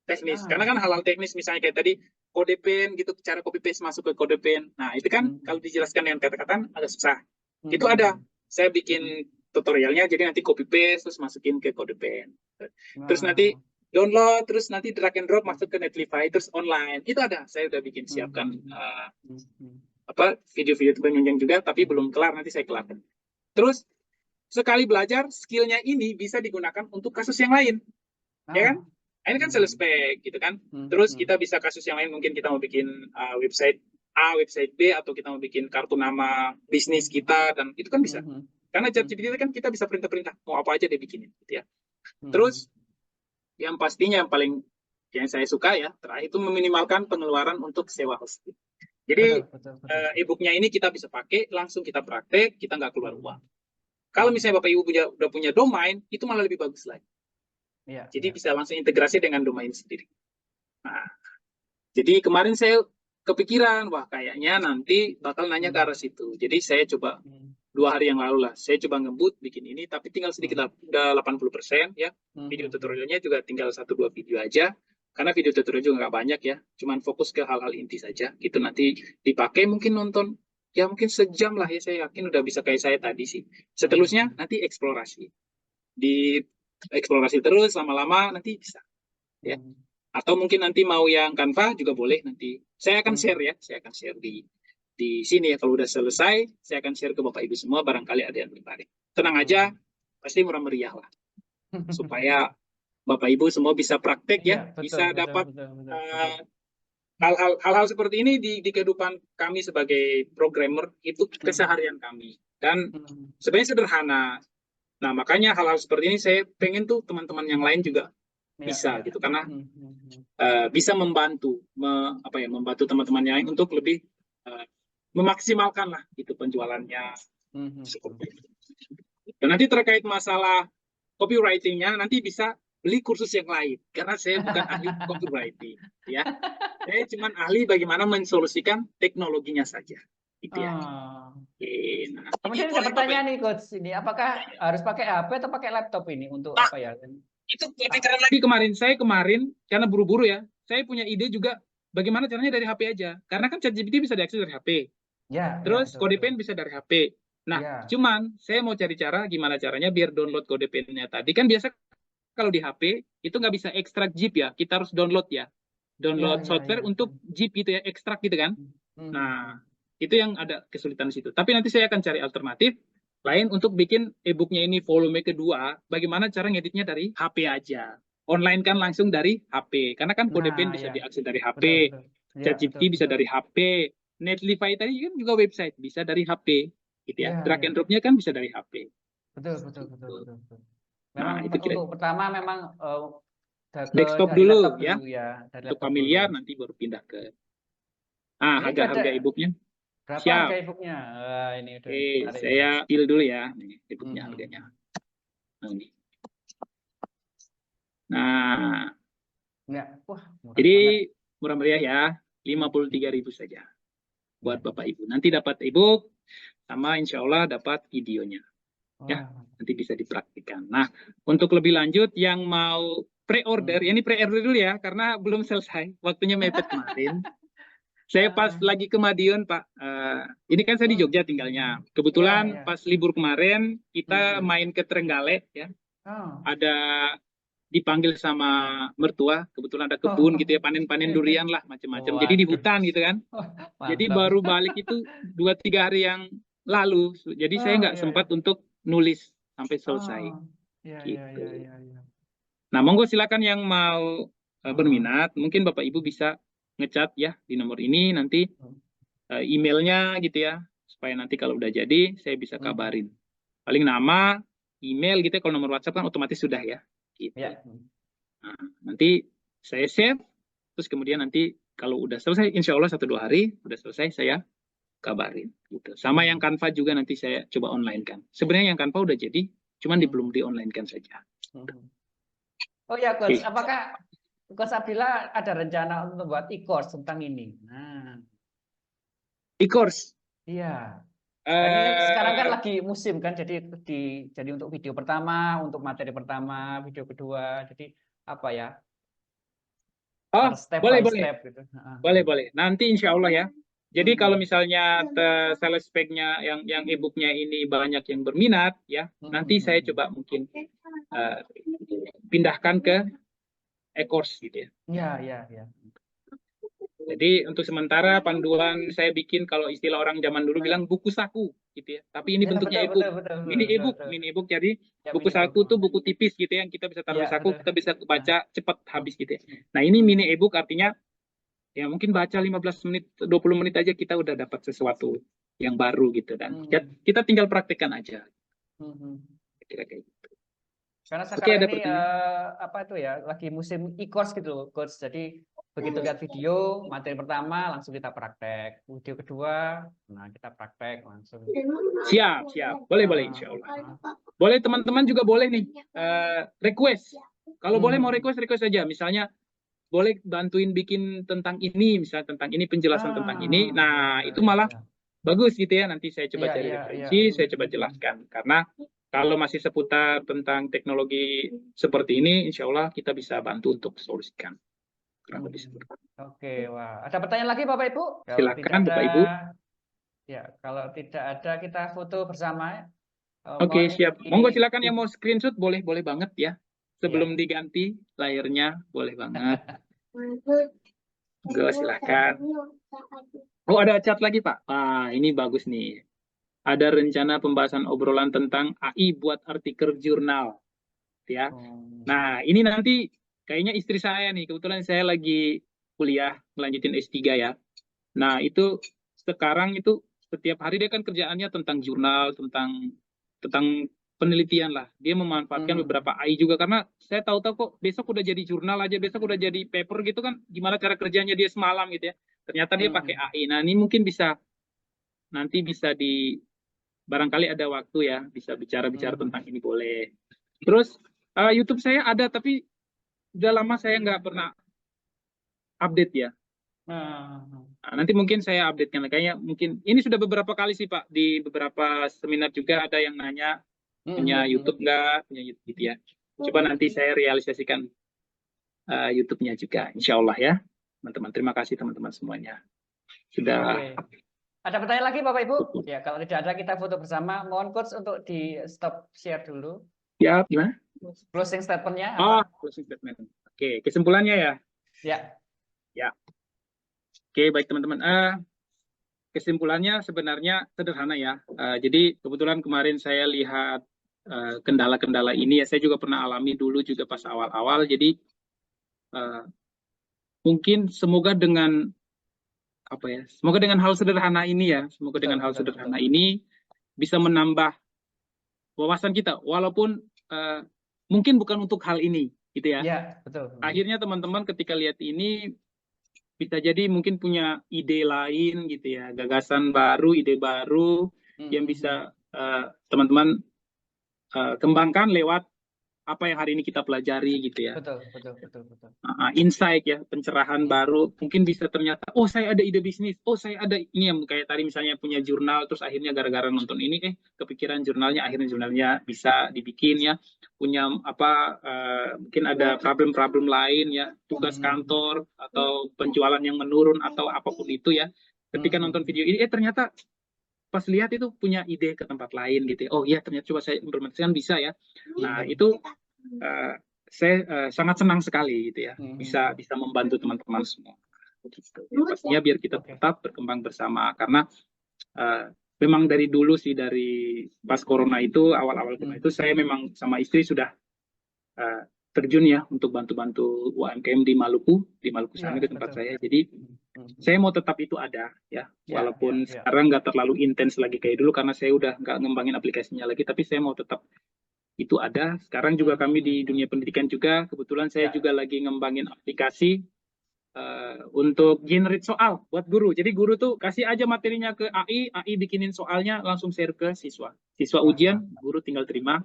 teknis, karena kan hal-hal teknis misalnya kayak tadi kode pen gitu, cara copy paste masuk ke kode pen. Nah itu kan kalau dijelaskan dengan kata-kata agak susah. Itu ada, saya bikin tutorialnya, jadi nanti copy paste terus masukin ke kode pen. Terus nanti download, terus nanti drag and drop masuk ke Netlify, terus online. Itu ada, saya udah bikin siapkan video-video penunjang juga, tapi belum kelar, nanti saya kelarkan. Terus sekali belajar, skillnya ini bisa digunakan untuk kasus yang lain, ya kan? Ini kan sales pack gitu kan. Terus kita bisa kasus yang lain, mungkin kita mau bikin website A, website B, atau kita mau bikin kartu nama bisnis kita, dan itu kan bisa. Karena ChatGPT kan kita bisa perintah-perintah, mau apa aja dia bikinin gitu ya. Terus yang pastinya yang saya suka ya, terakhir itu meminimalkan pengeluaran untuk sewa hosting. Jadi e-booknya ini kita bisa pakai, langsung kita praktek, kita nggak keluar uang. Kalau misalnya Bapak Ibu udah punya domain, itu malah lebih bagus lagi. Jadi bisa langsung integrasi dengan domain sendiri. Nah, jadi kemarin saya kepikiran, wah kayaknya nanti bakal nanya ke arah situ. Jadi saya coba 2 hari yang lalu lah, saya coba ngebut bikin ini, tapi tinggal sedikit lah, udah 80% ya. Video tutorialnya juga tinggal 1-2 video aja, karena video tutorial juga nggak banyak ya, cuman fokus ke hal-hal inti saja. Gitu nanti dipakai, mungkin nonton, ya mungkin sejam lah ya, saya yakin udah bisa kayak saya tadi sih. Seterusnya nanti eksplorasi. di eksplorasi terus lama-lama nanti bisa ya. Atau mungkin nanti mau yang Canva juga boleh nanti. Saya akan share ya, saya akan share di sini ya. Kalau udah selesai, saya akan share ke Bapak Ibu semua, barangkali ada yang tertarik. Tenang aja, pasti murah meriah lah. Supaya Bapak Ibu semua bisa praktek ya, Iya, betul, bisa betul, dapat betul, betul, eh, hal-hal seperti ini di kehidupan kami sebagai programmer itu keseharian kami. Dan sebenarnya sederhana. Nah, makanya hal-hal seperti ini saya pengen tuh teman-teman yang lain juga Iya, bisa iya. gitu, karena bisa membantu membantu teman-teman yang lain untuk lebih memaksimalkan lah itu penjualannya seperti itu. Dan nanti terkait masalah copywriting-nya nanti bisa beli kursus yang lain karena saya bukan ahli copywriting ya. Saya cuma ahli bagaimana mensolusikan teknologinya saja gitu ya. Oke, nah, Kemudian ada pertanyaan nih Coach, ini apakah harus pakai HP atau pakai laptop ini untuk apa ya? Itu lebih keren lagi kemarin karena buru-buru ya, saya punya ide juga bagaimana caranya dari HP aja. Karena kan ChatGPT bisa diakses dari HP. Ya, Terus betul, CodePen betul. bisa dari HP. Nah, Ya. cuman saya mau cari cara gimana caranya biar download CodePen-nya tadi. Kan biasa kalau di HP itu nggak bisa ekstrak zip ya, kita harus download ya. Download software untuk zip gitu ya, ekstrak gitu kan. Nah, itu yang ada kesulitan di situ. Tapi nanti saya akan cari alternatif lain untuk bikin e-booknya ini volume kedua. Bagaimana cara ngeditnya dari HP aja. Online kan langsung dari HP. Karena kan CodePen bisa diakses dari HP. Betul, betul. Ya, ChatGPT betul, bisa betul. dari HP. Netlify tadi kan juga website bisa dari HP. Gitu ya. Ya, Drag ya. and drop-nya kan bisa dari HP. Betul, betul, betul, Gitu. betul, betul. Nah, Memang itu kira untuk pertama memang desktop dari laptop dulu ya. dulu ya, dari Untuk laptop dulu. familiar nanti baru pindah ke Ini harga e-booknya. berapa Siap. harga e-booknya? Ini udah Oke, menarik saya ini. pilih dulu ya nih e-booknya harganya. Nah, ini. Nah, Ya, wah, murah jadi banget. murah meriah ya, 53.000 saja buat Bapak Ibu. Nanti dapat e-book sama insya Allah dapat videonya. Ya, nanti bisa dipraktikkan. Nah, untuk lebih lanjut yang mau pre-order, ya ini pre-order dulu ya karena belum selesai, waktunya mepet kemarin. Saya pas lagi ke Madiun, Pak. Ini kan saya di Jogja tinggalnya. Kebetulan pas libur kemarin kita main ke Trenggalek ya. Ada dipanggil sama mertua, kebetulan ada kebun gitu ya, panen-panen durian lah macam-macam. Jadi di hutan gitu kan. Jadi Mantap. baru balik itu 2-3 hari yang lalu. Jadi saya nggak sempat untuk nulis sampai selesai. Gitu. Nah, monggo silakan yang mau berminat, mungkin Bapak Ibu bisa ngechat ya di nomor ini, nanti emailnya gitu ya, supaya nanti kalau udah jadi saya bisa kabarin. Paling nama, email gitu ya, kalau nomor WhatsApp kan otomatis sudah ya. Gitu. Nah, nanti saya save, terus kemudian nanti kalau udah selesai, insya Allah 1-2 hari udah selesai saya kabarin. Gitu. Sama yang Canva juga nanti saya coba online kan. Sebenarnya yang Canva udah jadi, cuman belum di online kan saja. Oh ya, Coach, apakah Coach Abdillah ada rencana untuk membuat e-course tentang ini? Nah, e-course. Iya. Ini sekarang kan lagi musim kan, jadi untuk video pertama, untuk materi pertama, video kedua, jadi apa ya? Oh, Step boleh, by boleh. step gitu. Boleh, boleh. Nanti insya Allah ya. Jadi kalau misalnya sales spec-nya yang e-book-nya ini banyak yang berminat ya, nanti saya coba mungkin pindahkan ke e-course gitu ya. Iya, iya, iya. Jadi untuk sementara panduan saya bikin kalau istilah orang zaman dulu bilang buku saku gitu ya. Tapi ini bentuknya e-book. Mini e-book. Jadi buku saku tuh buku tipis gitu ya, yang kita bisa taruh di saku, kita bisa baca cepat habis gitu ya. Nah, ini mini e-book artinya ya mungkin baca 15 menit, 20 menit aja kita udah dapat sesuatu yang baru gitu, dan kita tinggal praktekkan aja. Kira kayak gitu. Karena sekarang ini apa itu ya, lagi musim e-course gitu, Coach. Jadi begitu lihat video materi pertama langsung kita praktek, video kedua, nah kita praktek langsung. Siap, boleh insya Allah. Boleh teman-teman juga boleh nih request. Kalau boleh mau request aja. Misalnya boleh bantuin bikin tentang ini, misalnya tentang ini, penjelasan tentang ini. Nah, itu malah bagus gitu ya. Nanti saya coba cari referensi, saya coba jelaskan. Karena kalau masih seputar tentang teknologi seperti ini, insya Allah kita bisa bantu untuk solusikan. Oke, wah. Ada pertanyaan lagi Bapak Ibu? Silakan Bapak Ibu. Ya, kalau tidak ada kita foto bersama. Oke, mohon siap. Monggo silakan yang mau screenshot boleh banget ya. Iya. Sebelum diganti layarnya boleh banget. Monggo silakan. Oh, ada chat lagi, Pak. Ini bagus nih. Ada rencana pembahasan obrolan tentang AI buat artikel jurnal, ya. Nah, ini nanti kayaknya istri saya nih, kebetulan saya lagi kuliah melanjutin S3 ya. Nah, itu sekarang itu setiap hari dia kan kerjaannya tentang jurnal, tentang penelitian lah. Dia memanfaatkan beberapa AI juga karena saya tahu-tahu kok besok udah jadi jurnal aja, besok udah jadi paper gitu kan, gimana cara kerjanya dia semalam gitu ya. Ternyata dia pakai AI. Nah, ini mungkin nanti bisa barangkali ada waktu ya, bisa bicara-bicara tentang ini boleh. Terus YouTube saya ada, tapi udah lama saya nggak pernah update ya. Nah, nanti mungkin saya update-kan. Kayaknya mungkin ini sudah beberapa kali sih Pak, di beberapa seminar juga ada yang nanya punya YouTube nggak, punya YouTube gitu ya. Coba nanti saya realisasikan YouTube-nya juga, insya Allah ya, teman-teman. Terima kasih teman-teman semuanya. Sudah. Oke. Ada pertanyaan lagi Bapak Ibu? Ya, kalau tidak ada kita foto bersama. Mohon coach untuk di stop share dulu. Ya, gimana? Closing statement-nya apa? Closing statement. Oke, kesimpulannya ya. Ya. Oke, baik teman-teman. Kesimpulannya sebenarnya sederhana ya. Jadi kebetulan kemarin saya lihat kendala-kendala ini ya, saya juga pernah alami dulu juga pas awal-awal. Jadi mungkin semoga dengan hal sederhana ini ya, ini bisa menambah wawasan kita, walaupun mungkin bukan untuk hal ini, gitu ya. Ya, betul. Akhirnya teman-teman ketika lihat ini bisa jadi mungkin punya ide lain gitu ya, gagasan baru, ide baru yang bisa teman-teman kembangkan lewat apa yang hari ini kita pelajari gitu ya. Betul. Insight ya, pencerahan baru, mungkin bisa ternyata, oh saya ada ide bisnis, oh saya ada ini yang kayak tadi misalnya punya jurnal, terus akhirnya gara-gara nonton ini, kepikiran jurnalnya, akhirnya jurnalnya bisa dibikin ya, punya mungkin ada problem-problem lain ya, tugas kantor, atau penjualan yang menurun, atau apapun itu ya, ketika nonton video ini, ternyata pas lihat itu punya ide ke tempat lain gitu ya. Oh iya, ternyata coba saya implementasikan bisa ya. Nah itu saya sangat senang sekali gitu ya, bisa membantu teman-teman semua. Pastinya biar kita tetap berkembang bersama, karena memang dari dulu sih, dari pas corona itu, awal-awal corona itu, saya memang sama istri sudah terjun ya untuk bantu-bantu UMKM di Maluku sana ke tempat saya. Jadi saya mau tetap itu ada ya, walaupun sekarang nggak terlalu intens lagi kayak dulu karena saya udah nggak ngembangin aplikasinya lagi, tapi saya mau tetap itu ada. Sekarang juga kami di dunia pendidikan juga, kebetulan saya juga lagi ngembangin aplikasi untuk generate soal buat guru. Jadi guru tuh kasih aja materinya ke AI bikinin soalnya, langsung share ke siswa ujian, guru tinggal terima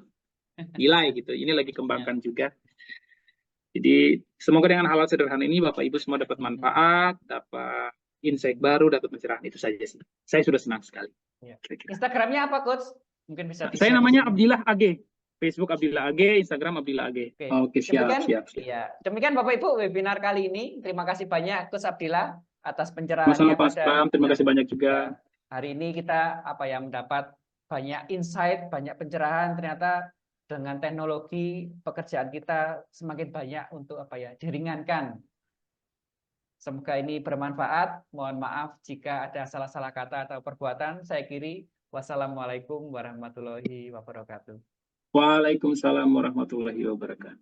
nilai gitu. Ini lagi kembangkan juga. Jadi semoga dengan hal-hal sederhana ini Bapak Ibu semua dapat manfaat, dapat insight baru, dapat pencerahan. Itu saja sih. Saya sudah senang sekali. Instagramnya apa Coach? Mungkin bisa saya namanya Abdillah AG. Facebook Abdillah AG, Instagram Abdillah AG. Oke, siap. Ya, demikian Bapak Ibu webinar kali ini. Terima kasih banyak Coach Abdillah atas pencerahannya. Masalah Pak Pram, terima kasih banyak juga. Hari ini kita mendapat banyak insight, banyak pencerahan. Ternyata dengan teknologi pekerjaan kita semakin banyak untuk diringankan. Semoga ini bermanfaat. Mohon maaf jika ada salah-salah kata atau perbuatan. Saya akhiri. Wassalamualaikum warahmatullahi wabarakatuh. Waalaikumsalam warahmatullahi wabarakatuh.